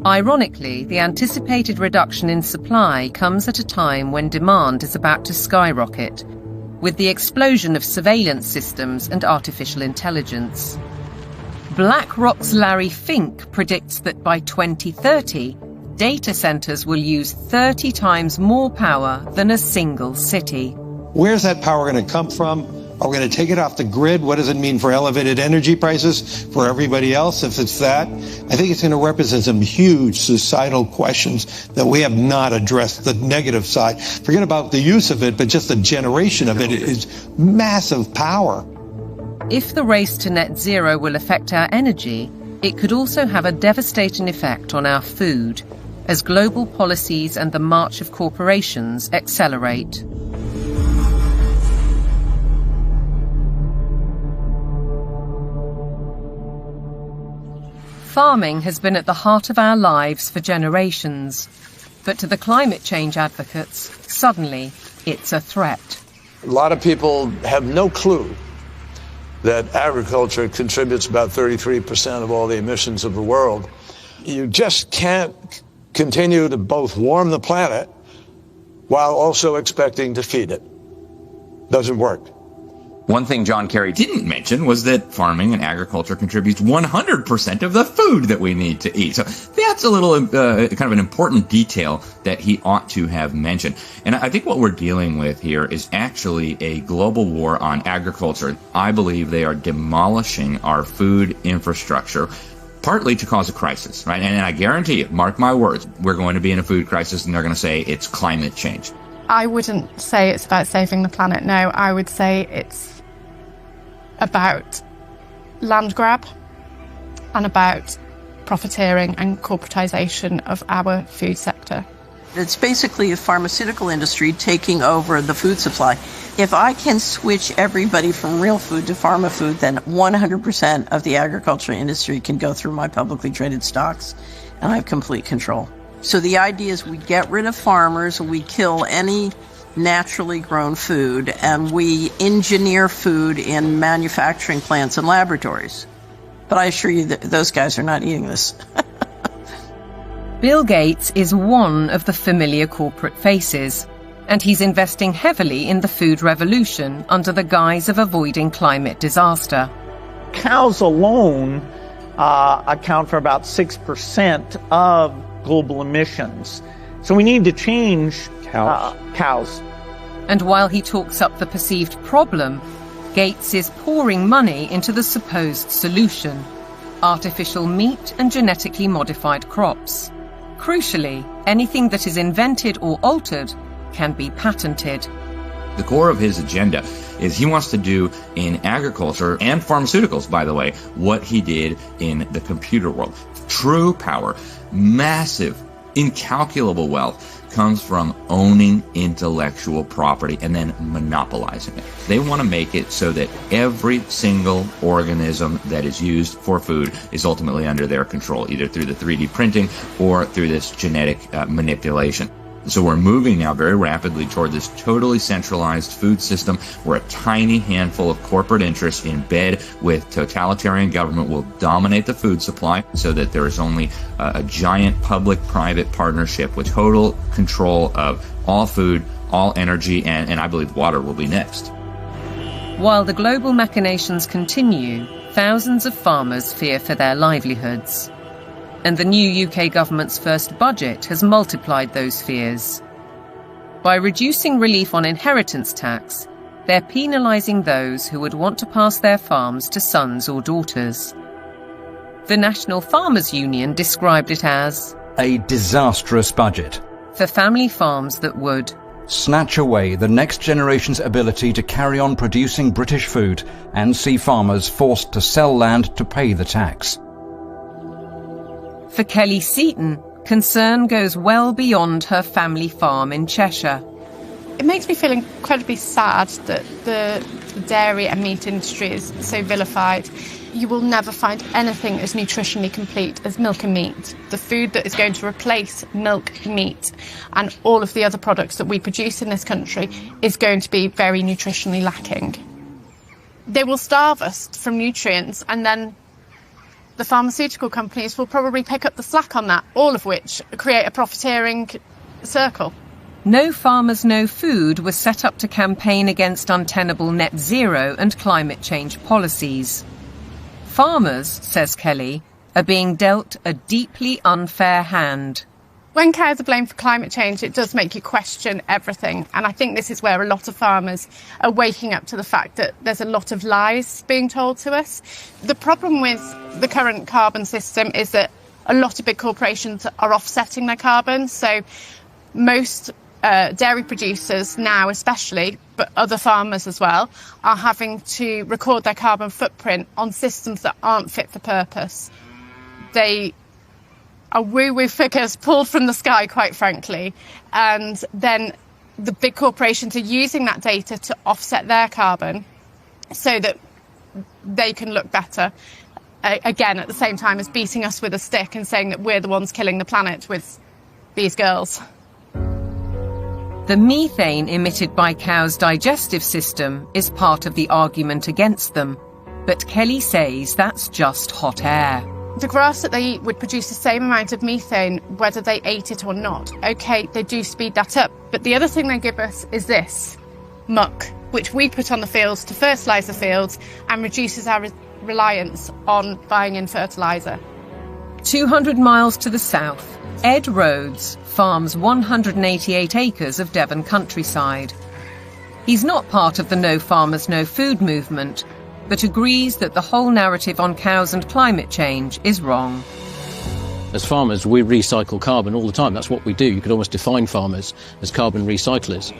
Ironically, the anticipated reduction in supply comes at a time when demand is about to skyrocket, with the explosion of surveillance systems and artificial intelligence. BlackRock's Larry Fink predicts that by 2030, data centers will use 30 times more power than a single city. Where's that power going to come from? Are we going to take it off the grid? What does it mean for elevated energy prices for everybody else if it's that? I think it's going to represent some huge societal questions that we have not addressed, the negative side. Forget about the use of it, but just the generation of it is massive power. If the race to net zero will affect our energy, it could also have a devastating effect on our food, as global policies and the march of corporations accelerate. Farming has been at the heart of our lives for generations, but to the climate change advocates, suddenly it's a threat. A lot of people have no clue that agriculture contributes about 33% of all the emissions of the world. You just can't continue to both warm the planet while also expecting to feed it. Doesn't work. One thing John Kerry didn't mention was that farming and agriculture contributes 100% of the food that we need to eat. So that's a little kind of an important detail that he ought to have mentioned. And I think what we're dealing with here is actually a global war on agriculture. I believe they are demolishing our food infrastructure, partly to cause a crisis, right? And I guarantee you, mark my words, we're going to be in a food crisis, and they're going to say it's climate change. I wouldn't say it's about saving the planet, no. I would say it's about land grab and about profiteering and corporatization of our food sector. It's basically a pharmaceutical industry taking over the food supply. If I can switch everybody from real food to pharma food, then 100% of the agriculture industry can go through my publicly traded stocks, and I have complete control. So the idea is we get rid of farmers, we kill any naturally grown food, and we engineer food in manufacturing plants and laboratories. But I assure you that those guys are not eating this. Bill Gates is one of the familiar corporate faces, and he's investing heavily in the food revolution under the guise of avoiding climate disaster. Cows alone account for about 6% of global emissions. So we need to change cows. And while he talks up the perceived problem, Gates is pouring money into the supposed solution: artificial meat and genetically modified crops. Crucially, anything that is invented or altered can be patented. The core of his agenda is he wants to do in agriculture and pharmaceuticals, by the way, what he did in the computer world. True power, massive, incalculable wealth comes from owning intellectual property and then monopolizing it. They want to make it so that every single organism that is used for food is ultimately under their control, either through the 3D printing or through this genetic manipulation. So we're moving now very rapidly toward this totally centralized food system where a tiny handful of corporate interests in bed with totalitarian government will dominate the food supply so that there is only a giant public-private partnership with total control of all food, all energy, and I believe water will be next. While the global machinations continue, thousands of farmers fear for their livelihoods. And the new UK government's first budget has multiplied those fears. By reducing relief on inheritance tax, they're penalising those who would want to pass their farms to sons or daughters. The National Farmers Union described it as a disastrous budget for family farms that would snatch away the next generation's ability to carry on producing British food and see farmers forced to sell land to pay the tax. For Kelly Seaton, concern goes well beyond her family farm in Cheshire. It makes me feel incredibly sad that the dairy and meat industry is so vilified. You will never find anything as nutritionally complete as milk and meat. The food that is going to replace milk, meat, and all of the other products that we produce in this country is going to be very nutritionally lacking. They will starve us from nutrients, and then the pharmaceutical companies will probably pick up the slack on that, all of which create a profiteering circle. No Farmers, No Food was set up to campaign against untenable net zero and climate change policies. Farmers, says Kelly, are being dealt a deeply unfair hand. When cows are blamed for climate change, it does make you question everything. And I think this is where a lot of farmers are waking up to the fact that there's a lot of lies being told to us. The problem with the current carbon system is that a lot of big corporations are offsetting their carbon. So most dairy producers now especially, but other farmers as well, are having to record their carbon footprint on systems that aren't fit for purpose. They are woo-woo figures pulled from the sky, quite frankly, and then the big corporations are using that data to offset their carbon so that they can look better, again, at the same time as beating us with a stick and saying that we're the ones killing the planet with these girls. The methane emitted by cows' digestive system is part of the argument against them, but Kelly says that's just hot air. The grass that they eat would produce the same amount of methane whether they ate it or not. OK, they do speed that up, but the other thing they give us is this, muck, which we put on the fields to fertilise the fields and reduces our reliance on buying in fertiliser. 200 miles to the south, Ed Rhodes farms 188 acres of Devon countryside. He's not part of the No Farmers, No Food movement, but agrees that the whole narrative on cows and climate change is wrong. As farmers, we recycle carbon all the time. That's what we do. You could almost define farmers as carbon recyclers.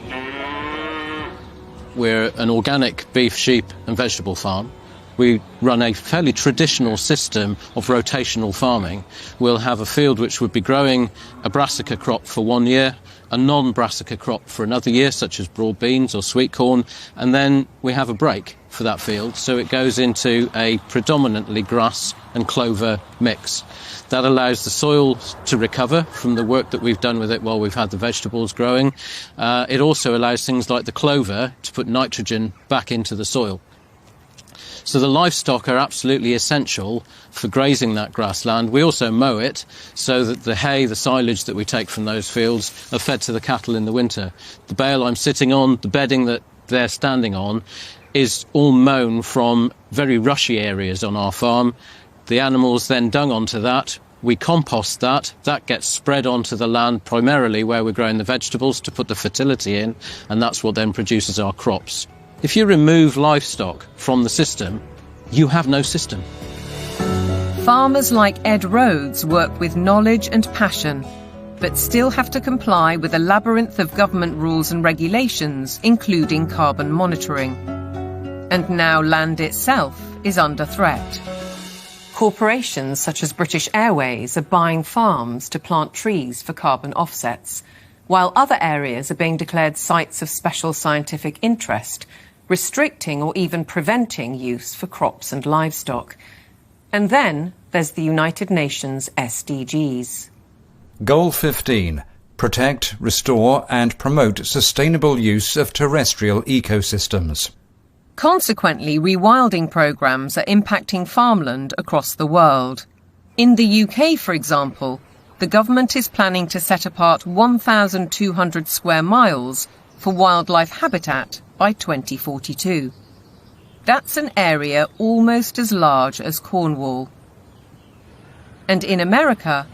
We're an organic beef, sheep and vegetable farm. We run a fairly traditional system of rotational farming. We'll have a field which would be growing a brassica crop for 1 year, a non-brassica crop for another year, such as broad beans or sweet corn, and then we have a break for that field, so it goes into a predominantly grass and clover mix. That allows the soil to recover from the work that we've done with it while we've had the vegetables growing. It also allows things like the clover to put nitrogen back into the soil. So the livestock are absolutely essential for grazing that grassland. We also mow it so that the hay, the silage that we take from those fields are fed to the cattle in the winter. The bale I'm sitting on, the bedding that they're standing on, is all mown from very rushy areas on our farm. The animals then dung onto that. We compost that. That gets spread onto the land primarily where we're growing the vegetables to put the fertility in, and that's what then produces our crops. If you remove livestock from the system, you have no system. Farmers like Ed Rhodes work with knowledge and passion, but still have to comply with a labyrinth of government rules and regulations, including carbon monitoring. And now land itself is under threat. Corporations such as British Airways are buying farms to plant trees for carbon offsets, while other areas are being declared sites of special scientific interest, restricting or even preventing use for crops and livestock. And then there's the United Nations SDGs. Goal 15. Protect, restore and promote sustainable use of terrestrial ecosystems. Consequently, rewilding programmes are impacting farmland across the world. In the UK, for example, the government is planning to set apart 1,200 square miles for wildlife habitat by 2042. That's an area almost as large as Cornwall. And in America,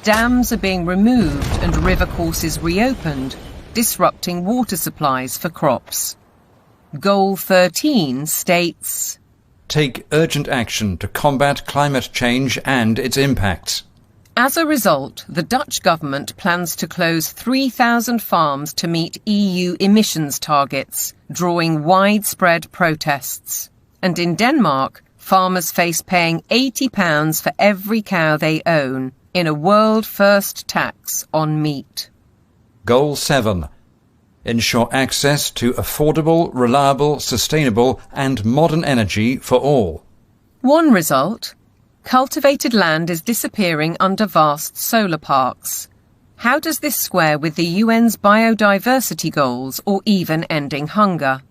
dams are being removed and river courses reopened, disrupting water supplies for crops. Goal 13 states, take urgent action to combat climate change and its impacts. As a result, the Dutch government plans to close 3,000 farms to meet EU emissions targets, drawing widespread protests. And in Denmark, farmers face paying £80 for every cow they own in a world-first tax on meat. Goal 7. Ensure access to affordable, reliable, sustainable and modern energy for all. One result: cultivated land is disappearing under vast solar parks. How does this square with the UN's biodiversity goals or even ending hunger?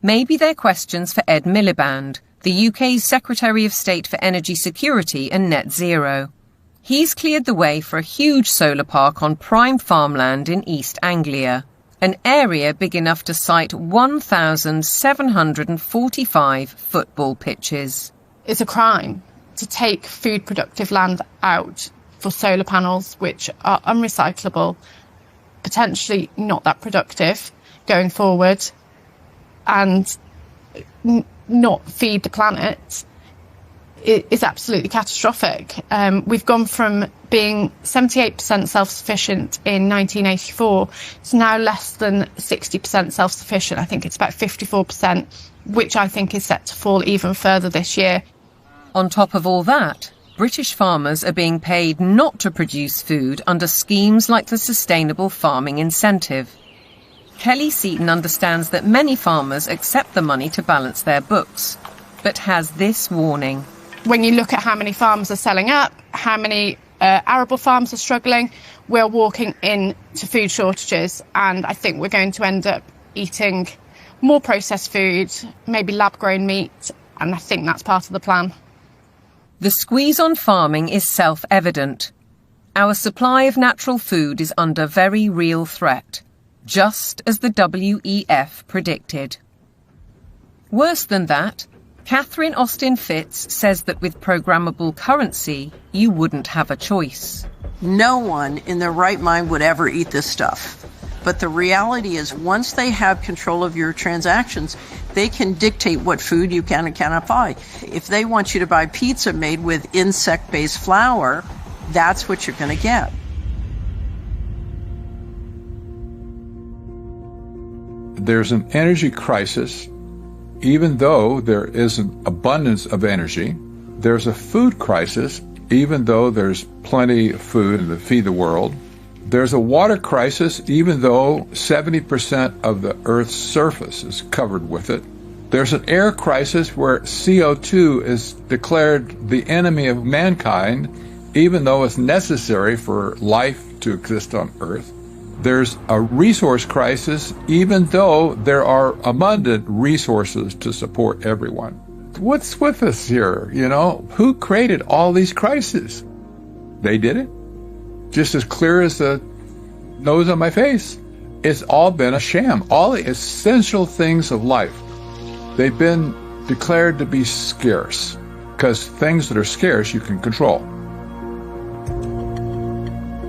Maybe they're questions for Ed Miliband, the UK's Secretary of State for Energy Security and Net Zero. He's cleared the way for a huge solar park on prime farmland in East Anglia, an area big enough to site 1,745 football pitches. It's a crime to take food productive land out for solar panels, which are unrecyclable, potentially not that productive going forward, and not feed the planet. It is absolutely catastrophic. We've gone from being 78% self-sufficient in 1984 to now less than 60% self-sufficient. I think it's about 54%, which I think is set to fall even further this year. On top of all that, British farmers are being paid not to produce food under schemes like the Sustainable Farming Incentive. Kelly Seaton understands that many farmers accept the money to balance their books, but has this warning. When you look at how many farms are selling up, how many arable farms are struggling, we're walking into food shortages, and I think we're going to end up eating more processed food, maybe lab-grown meat, and I think that's part of the plan. The squeeze on farming is self-evident. Our supply of natural food is under very real threat, just as the WEF predicted. Worse than that, Catherine Austin Fitz says that with programmable currency, you wouldn't have a choice. No one in their right mind would ever eat this stuff. But the reality is, once they have control of your transactions, they can dictate what food you can and cannot buy. If they want you to buy pizza made with insect-based flour, that's what you're going to get. There's an energy crisis. Even though there is an abundance of energy, there's a food crisis, even though there's plenty of food to feed the world. There's a water crisis, even though 70% of the Earth's surface is covered with it. There's an air crisis where CO2 is declared the enemy of mankind, even though it's necessary for life to exist on Earth. There's a resource crisis, even though there are abundant resources to support everyone. What's with us here, you know? Who created all these crises? They did it. Just as clear as the nose on my face. It's all been a sham. All the essential things of life, they've been declared to be scarce, because things that are scarce you can control.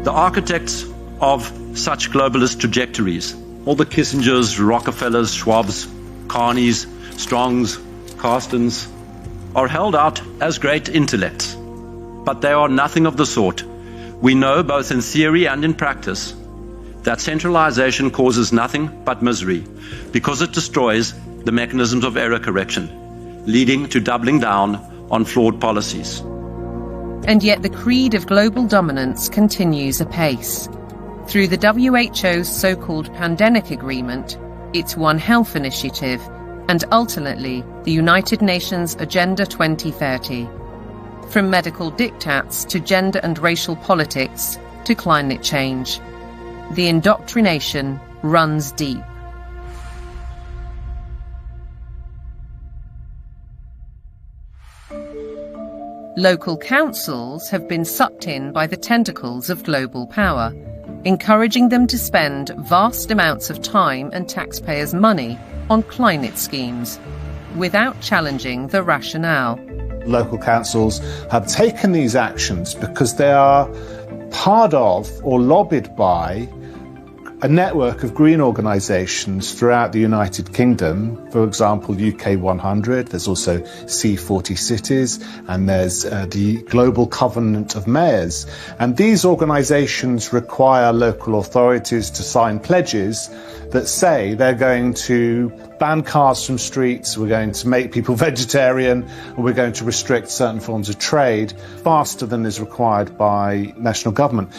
The architects of such globalist trajectories, all the Kissingers, Rockefellers, Schwabs, Carneys, Strongs, Carstens, are held out as great intellects. But they are nothing of the sort. We know, both in theory and in practice, that centralization causes nothing but misery, because it destroys the mechanisms of error correction, leading to doubling down on flawed policies. And yet the creed of global dominance continues apace. Through the WHO's so-called Pandemic Agreement, its One Health Initiative, and ultimately the United Nations Agenda 2030. From medical diktats to gender and racial politics to climate change, the indoctrination runs deep. Local councils have been sucked in by the tentacles of global power, encouraging them to spend vast amounts of time and taxpayers' money on climate schemes, without challenging the rationale. Local councils have taken these actions because they are part of or lobbied by a network of green organisations throughout the United Kingdom, for example, UK 100, there's also C40 Cities, and there's the Global Covenant of Mayors. And these organisations require local authorities to sign pledges that say they're going to ban cars from streets, we're going to make people vegetarian, and we're going to restrict certain forms of trade faster than is required by national government.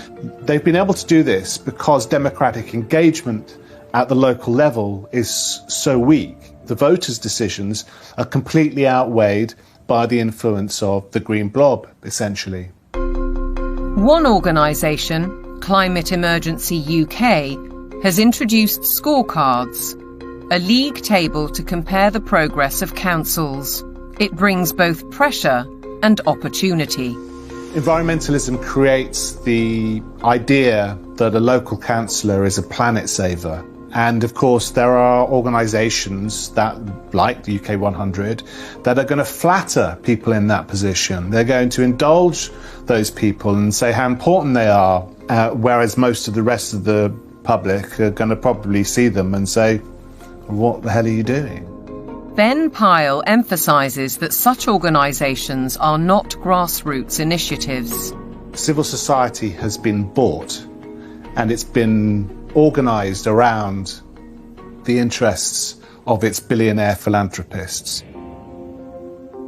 They've been able to do this because democratic engagement at the local level is so weak. The voters' decisions are completely outweighed by the influence of the green blob, essentially. One organisation, Climate Emergency UK, has introduced scorecards, a league table to compare the progress of councils. It brings both pressure and opportunity. Environmentalism creates the idea that a local councillor is a planet saver. And of course, there are organisations that, like the UK 100, that are going to flatter people in that position. They're going to indulge those people and say how important they are, whereas most of the rest of the public are going to probably see them and say, what the hell are you doing? Ben Pyle emphasises that such organisations are not grassroots initiatives. Civil society has been bought and it's been organised around the interests of its billionaire philanthropists.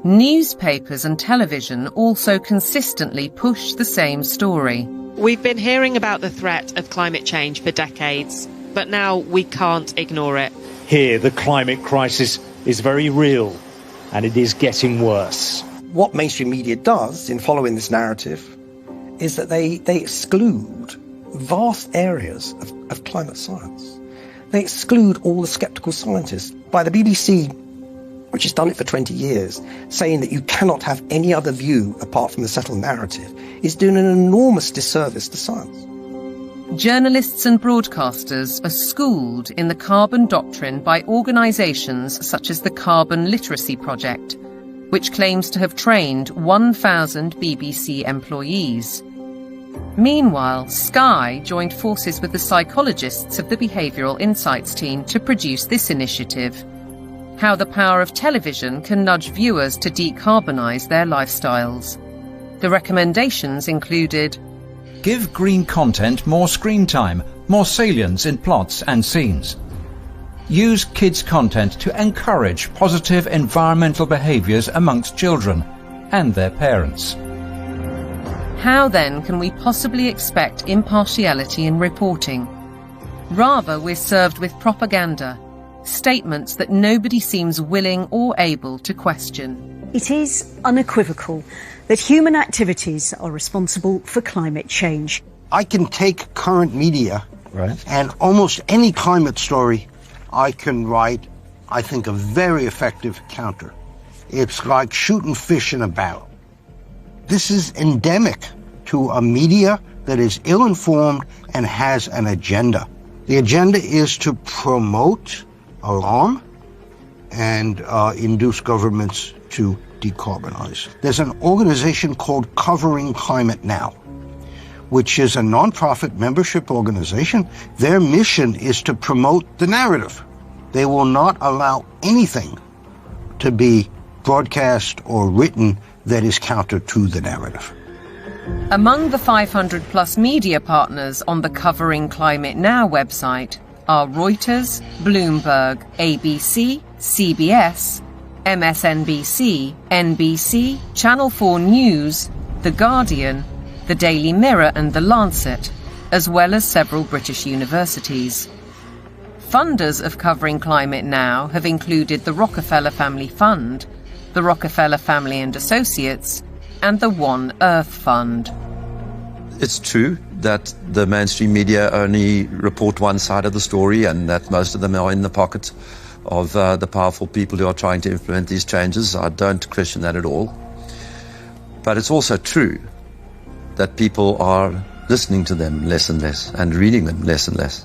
Newspapers and television also consistently push the same story. We've been hearing about the threat of climate change for decades, but now we can't ignore it. Here, the climate crisis is very real, and it is getting worse. What mainstream media does in following this narrative is that they exclude vast areas of climate science. They exclude all the sceptical scientists. By the BBC, which has done it for 20 years, saying that you cannot have any other view apart from the settled narrative, is doing an enormous disservice to science. Journalists and broadcasters are schooled in the carbon doctrine by organisations such as the Carbon Literacy Project, which claims to have trained 1,000 BBC employees. Meanwhile, Sky joined forces with the psychologists of the Behavioural Insights team to produce this initiative: How the Power of Television Can Nudge Viewers to Decarbonise Their Lifestyles. The recommendations included: give green content more screen time, more salience in plots and scenes. Use kids' content to encourage positive environmental behaviours amongst children and their parents. How then can we possibly expect impartiality in reporting? Rather, we're served with propaganda, statements that nobody seems willing or able to question. It is unequivocal that human activities are responsible for climate change. I can take current media and almost any climate story I can write, I think, a very effective counter. It's like shooting fish in a barrel. This is endemic to a media that is ill-informed and has an agenda. The agenda is to promote alarm and induce governments to decarbonize. There's an organization called Covering Climate Now, which is a non-profit membership organization. Their mission is to promote the narrative. They will not allow anything to be broadcast or written that is counter to the narrative. Among the 500+ media partners on the Covering Climate Now website are Reuters, Bloomberg, ABC, CBS, MSNBC, NBC, Channel 4 News, The Guardian, The Daily Mirror and The Lancet, as well as several British universities. Funders of Covering Climate Now have included the Rockefeller Family Fund, the Rockefeller Family and Associates, and the One Earth Fund. It's true that the mainstream media only report one side of the story and that most of them are in the pocket of the powerful people who are trying to implement these changes. I don't question that at all. But it's also true that people are listening to them less and less and reading them less and less.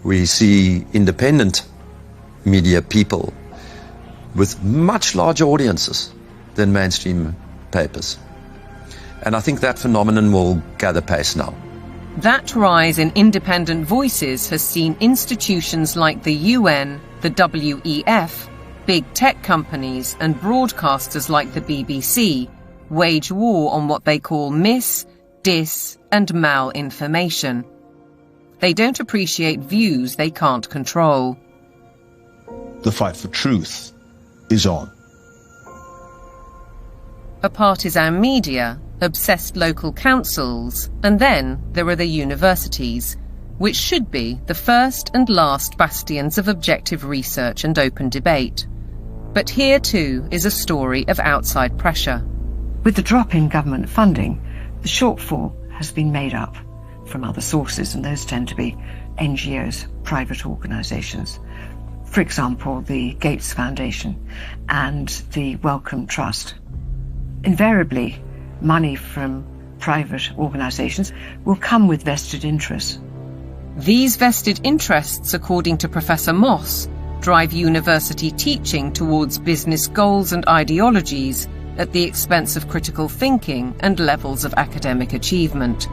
We see independent media people with much larger audiences than mainstream papers. And I think that phenomenon will gather pace now. That rise in independent voices has seen institutions like the UN, the WEF, big tech companies and broadcasters like the BBC wage war on what they call mis, dis and malinformation. They don't appreciate views they can't control. The fight for truth is on. A partisan media, obsessed local councils, and then there are the universities, which should be the first and last bastions of objective research and open debate. But here too is a story of outside pressure. With the drop in government funding, the shortfall has been made up from other sources, and those tend to be NGOs, private organisations. For example, the Gates Foundation and the Wellcome Trust. Invariably, money from private organisations will come with vested interests. These vested interests, according to Professor Moss, drive university teaching towards business goals and ideologies at the expense of critical thinking and levels of academic achievement.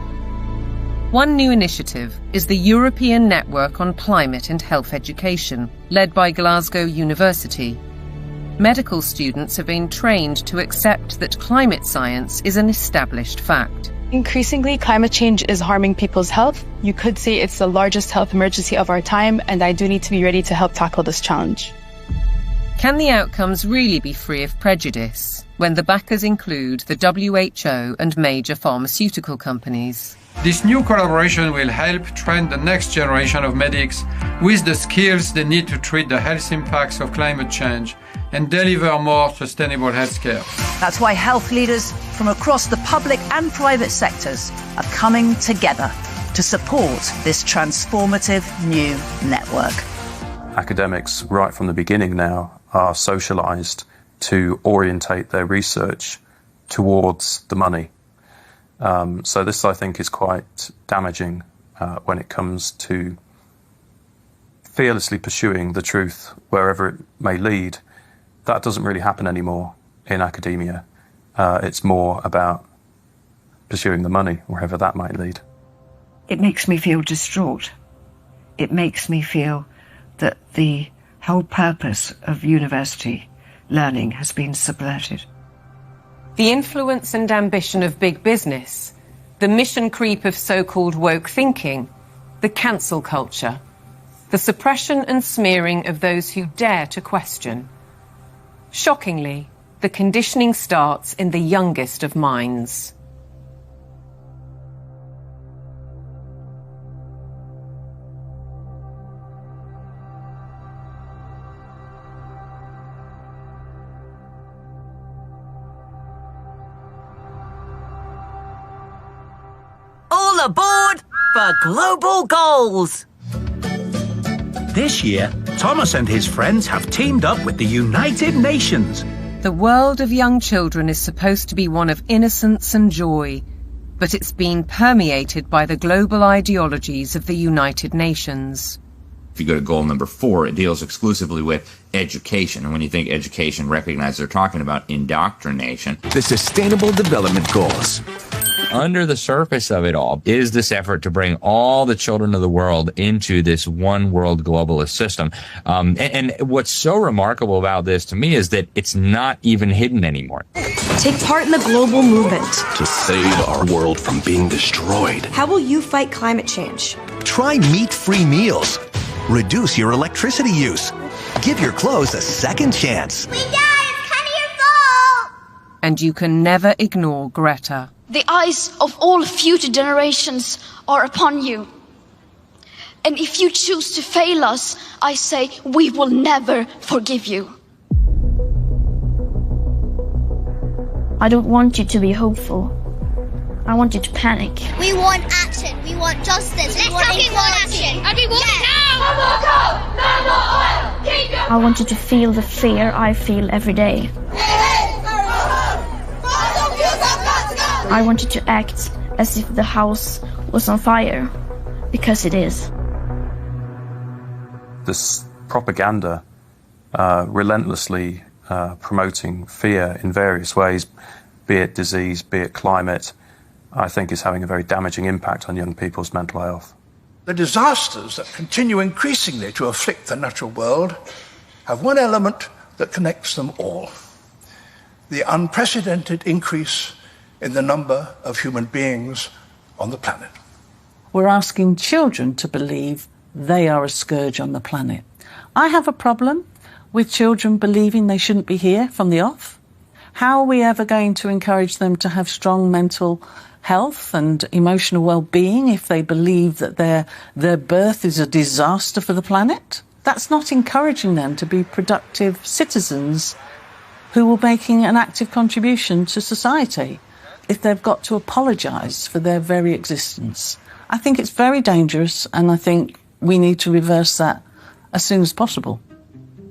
One new initiative is the European Network on Climate and Health Education, led by Glasgow University. Medical students have been trained to accept that climate science is an established fact. Increasingly, climate change is harming people's health. You could say it's the largest health emergency of our time, and I do need to be ready to help tackle this challenge. Can the outcomes really be free of prejudice when the backers include the WHO and major pharmaceutical companies? This new collaboration will help train the next generation of medics with the skills they need to treat the health impacts of climate change and deliver more sustainable healthcare. That's why health leaders from across the public and private sectors are coming together to support this transformative new network. Academics, right from the beginning now, are socialised to orientate their research towards the money. So this, I think, is quite damaging when it comes to fearlessly pursuing the truth wherever it may lead. That doesn't really happen anymore in academia. It's more about pursuing the money, wherever that might lead. It makes me feel distraught. It makes me feel that the whole purpose of university learning has been subverted. The influence and ambition of big business, the mission creep of so-called woke thinking, the cancel culture, the suppression and smearing of those who dare to question. Shockingly, the conditioning starts in the youngest of minds. All aboard for global goals! This year, Thomas and his friends have teamed up with the United Nations. The world of young children is supposed to be one of innocence and joy, but it's been permeated by the global ideologies of the United Nations. If you go to goal number 4, it deals exclusively with education. And when you think education, recognize they're talking about indoctrination. The Sustainable Development Goals. Under the surface of it all is this effort to bring all the children of the world into this one world globalist system. And what's so remarkable about this to me is that it's not even hidden anymore. Take part in the global movement to save our world from being destroyed. How will you fight climate change? Try meat-free meals. Reduce your electricity use. Give your clothes a second chance. We died! It's kind of your fault! And you can never ignore Greta. The eyes of all future generations are upon you. And if you choose to fail us, I say we will never forgive you. I don't want you to be hopeful. I want you to panic. We want action. We want justice. We want action. And we want now. No more coal. No more oil. Keep your... I want you to feel the fear I feel every day. I want you to act as if the house was on fire, because it is. This propaganda relentlessly promoting fear in various ways, be it disease, be it climate, I think is having a very damaging impact on young people's mental health. The disasters that continue increasingly to afflict the natural world have one element that connects them all: the unprecedented increase in the number of human beings on the planet. We're asking children to believe they are a scourge on the planet. I have a problem with children believing they shouldn't be here from the off. How are we ever going to encourage them to have strong mental health and emotional well-being if they believe that their birth is a disaster for the planet? That's not encouraging them to be productive citizens who are making an active contribution to society if they've got to apologise for their very existence. I think it's very dangerous, and I think we need to reverse that as soon as possible.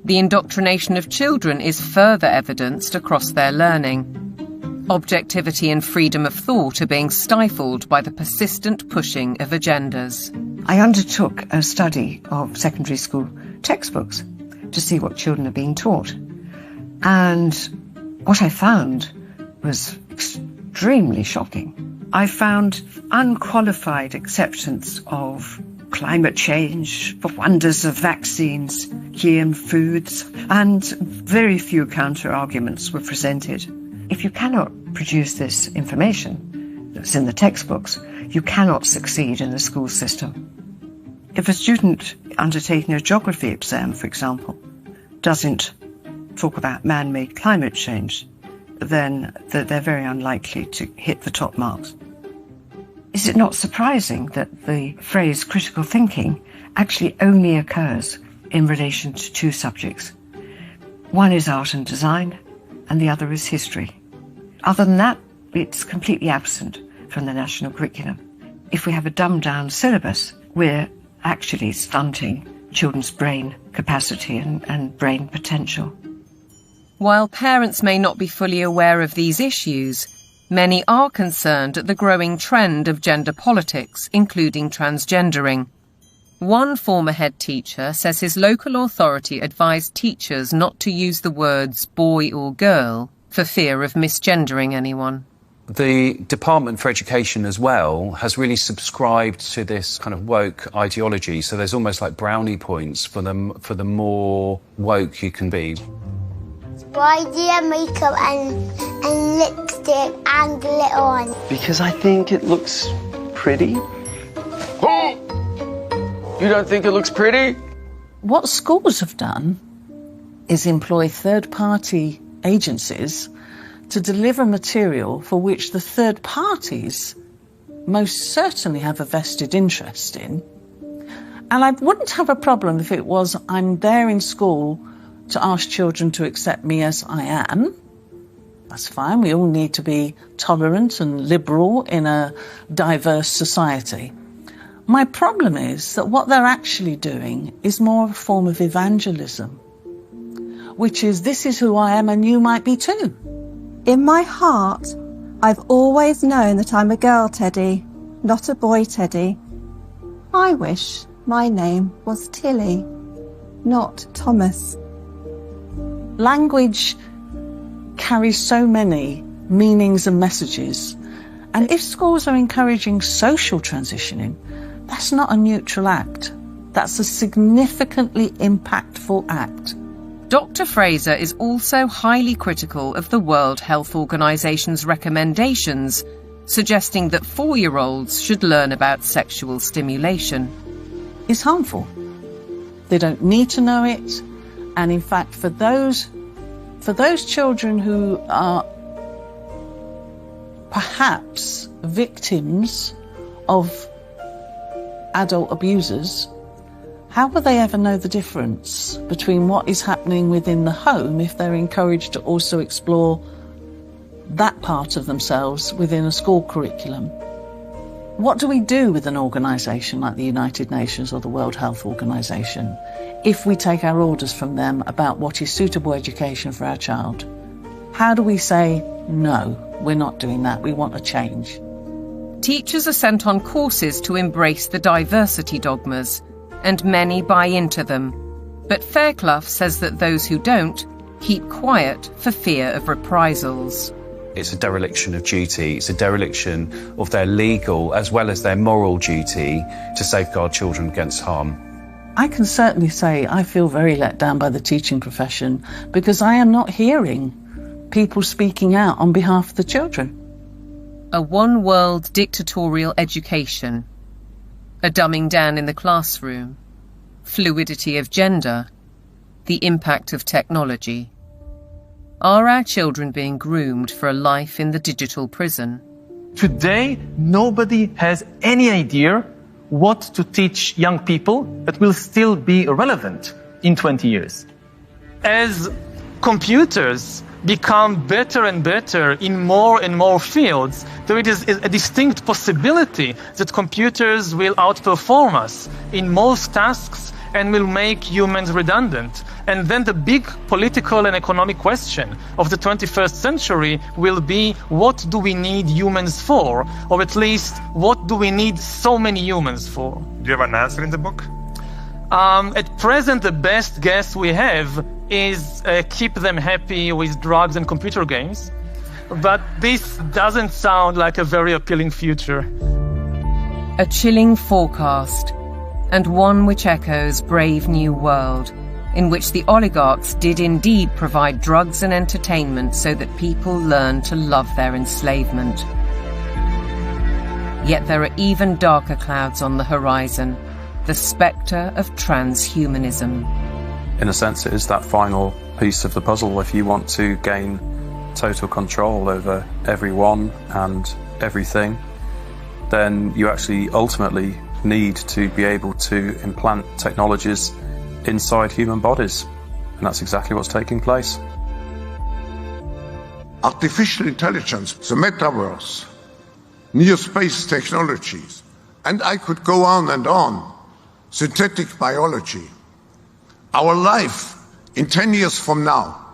The indoctrination of children is further evidenced across their learning. Objectivity and freedom of thought are being stifled by the persistent pushing of agendas. I undertook a study of secondary school textbooks to see what children are being taught. And what I found was extremely shocking. I found unqualified acceptance of climate change, the wonders of vaccines, GM foods, and very few counter-arguments were presented. If you cannot produce this information that's in the textbooks, you cannot succeed in the school system. If a student undertaking a geography exam, for example, doesn't talk about man-made climate change, then they're very unlikely to hit the top marks. Is it not surprising that the phrase critical thinking actually only occurs in relation to two subjects? One is art and design, and the other is history. Other than that, it's completely absent from the national curriculum. If we have a dumbed-down syllabus, we're actually stunting children's brain capacity and brain potential. While parents may not be fully aware of these issues, many are concerned at the growing trend of gender politics, including transgendering. One former head teacher says his local authority advised teachers not to use the words boy or girl for fear of misgendering anyone. The Department for Education as well has really subscribed to this kind of woke ideology, so there's almost like brownie points for the more woke you can be. Why do you have makeup and lipstick and glitter on? Because I think it looks pretty. Oh! You don't think it looks pretty? What schools have done is employ third-party agencies to deliver material for which the third parties most certainly have a vested interest in. And I wouldn't have a problem if it was I'm there in school to ask children to accept me as I am. That's fine. We all need to be tolerant and liberal in a diverse society. My problem is that what they're actually doing is more a form of evangelism, which is this is who I am and you might be too. In my heart, I've always known that I'm a girl, Teddy, not a boy, Teddy. I wish my name was Tilly, not Thomas. Language carries so many meanings and messages, and if schools are encouraging social transitioning, that's not a neutral act. That's a significantly impactful act. Dr. Fraser is also highly critical of the World Health Organization's recommendations, suggesting that 4-year-olds should learn about sexual stimulation. It's harmful. They don't need to know it. And in fact, for those children who are perhaps victims of adult abusers, how will they ever know the difference between what is happening within the home if they're encouraged to also explore that part of themselves within a school curriculum? What do we do with an organisation like the United Nations or the World Health Organization if we take our orders from them about what is suitable education for our child? How do we say, no, we're not doing that, we want a change? Teachers are sent on courses to embrace the diversity dogmas, and many buy into them. But Fairclough says that those who don't keep quiet for fear of reprisals. It's a dereliction of duty. It's a dereliction of their legal as well as their moral duty to safeguard children against harm. I can certainly say I feel very let down by the teaching profession because I am not hearing people speaking out on behalf of the children. A one-world dictatorial education, a dumbing down in the classroom, fluidity of gender, the impact of technology. Are our children being groomed for a life in the digital prison? Today, nobody has any idea what to teach young people that will still be relevant in 20 years. As computers become better and better in more and more fields, there is a distinct possibility that computers will outperform us in most tasks and will make humans redundant. And then the big political and economic question of the 21st century will be, what do we need humans for? Or at least, what do we need so many humans for? Do you have an answer in the book? At present, the best guess we have is keep them happy with drugs and computer games. But this doesn't sound like a very appealing future. A chilling forecast, and one which echoes Brave New World, in which the oligarchs did indeed provide drugs and entertainment so that people learn to love their enslavement. Yet there are even darker clouds on the horizon, the spectre of transhumanism. In a sense, it is that final piece of the puzzle. If you want to gain total control over everyone and everything, then you actually ultimately need to be able to implant technologies inside human bodies. And that's exactly what's taking place. Artificial intelligence, the metaverse, near space technologies, and I could go on and on. Synthetic biology. Our life in 10 years from now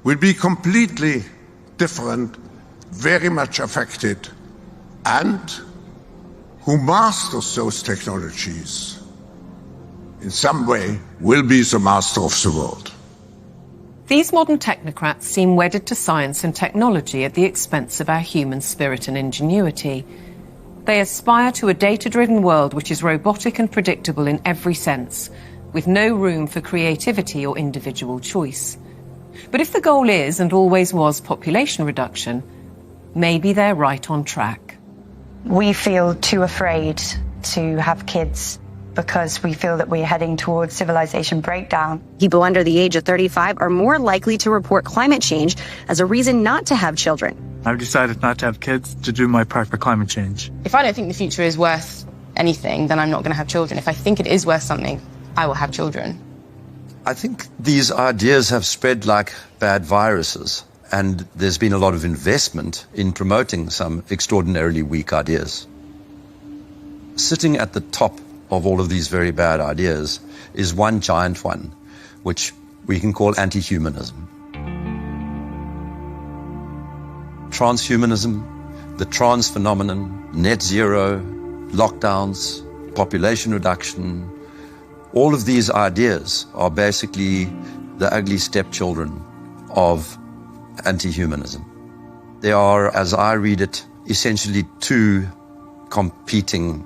will be completely different, very much affected, and who masters those technologies in some way will be the master of the world. These modern technocrats seem wedded to science and technology at the expense of our human spirit and ingenuity. They aspire to a data-driven world which is robotic and predictable in every sense, with no room for creativity or individual choice. But if the goal is, and always was, population reduction, maybe they're right on track. We feel too afraid to have kids because we feel that we're heading towards civilization breakdown. People under the age of 35 are more likely to report climate change as a reason not to have children. I've decided not to have kids to do my part for climate change. If I don't think the future is worth anything, then I'm not going to have children. If I think it is worth something, I will have children. I think these ideas have spread like bad viruses, and there's been a lot of investment in promoting some extraordinarily weak ideas. Sitting at the top of all of these very bad ideas is one giant one, which we can call anti-humanism. Transhumanism, the trans phenomenon, net zero, lockdowns, population reduction, all of these ideas are basically the ugly stepchildren of anti-humanism. They are, as I read it, essentially two competing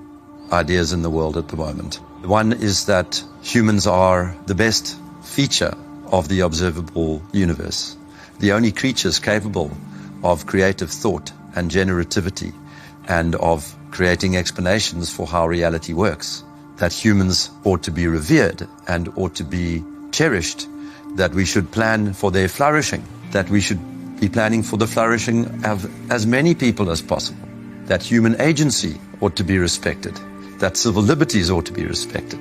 ideas in the world at the moment. One is that humans are the best feature of the observable universe, the only creatures capable of creative thought and generativity and of creating explanations for how reality works, that humans ought to be revered and ought to be cherished, that we should plan for their flourishing, that we should be planning for the flourishing of as many people as possible, that human agency ought to be respected, that civil liberties ought to be respected,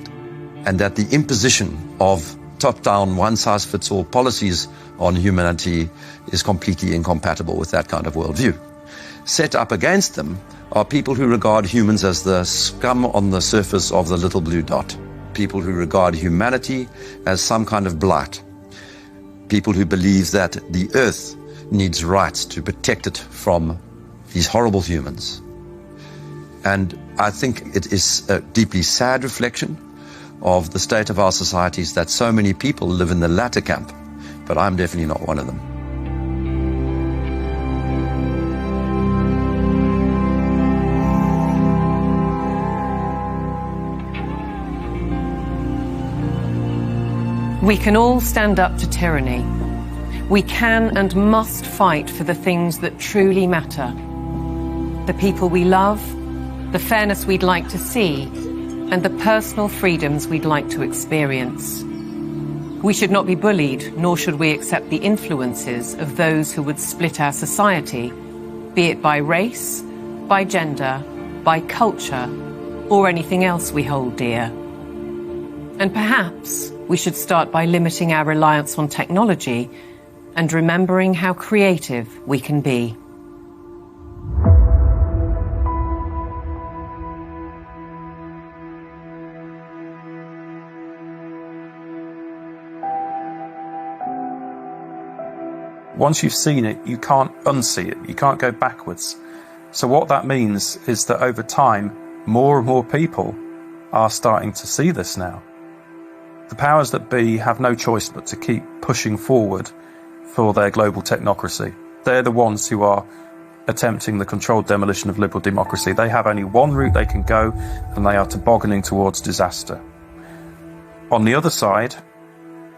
and that the imposition of top-down, one-size-fits-all policies on humanity is completely incompatible with that kind of worldview. Set up against them are people who regard humans as the scum on the surface of the little blue dot, people who regard humanity as some kind of blight, people who believe that the earth needs rights to protect it from these horrible humans. And I think it is a deeply sad reflection of the state of our societies that so many people live in the latter camp, but I'm definitely not one of them. We can all stand up to tyranny. We can and must fight for the things that truly matter. The people we love, the fairness we'd like to see, and the personal freedoms we'd like to experience. We should not be bullied, nor should we accept the influences of those who would split our society, be it by race, by gender, by culture, or anything else we hold dear. And perhaps we should start by limiting our reliance on technology and remembering how creative we can be. Once you've seen it, you can't unsee it. You can't go backwards. So what that means is that over time, more and more people are starting to see this now. The powers that be have no choice but to keep pushing forward for their global technocracy. They're the ones who are attempting the controlled demolition of liberal democracy. They have only one route they can go, and they are tobogganing towards disaster. On the other side,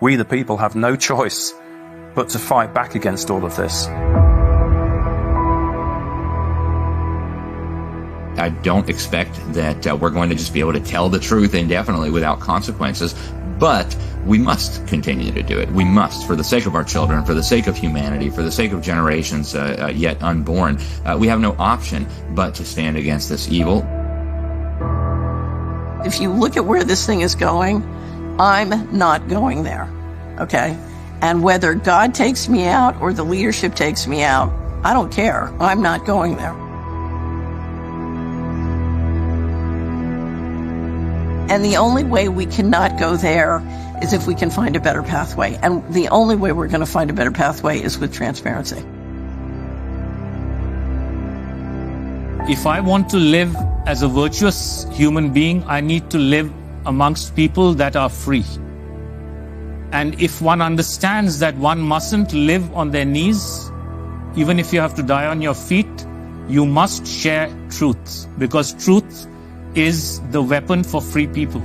we the people have no choice but to fight back against all of this. I don't expect that we're going to just be able to tell the truth indefinitely without consequences, but we must continue to do it. We must, for the sake of our children, for the sake of humanity, for the sake of generations yet unborn. We have no option but to stand against this evil. If you look at where this thing is going, I'm not going there, okay? And whether God takes me out or the leadership takes me out, I don't care. I'm not going there. And the only way we cannot go there is if we can find a better pathway. And the only way we're going to find a better pathway is with transparency. If I want to live as a virtuous human being, I need to live amongst people that are free. And if one understands that one mustn't live on their knees, even if you have to die on your feet, you must share truth, because truth is the weapon for free people.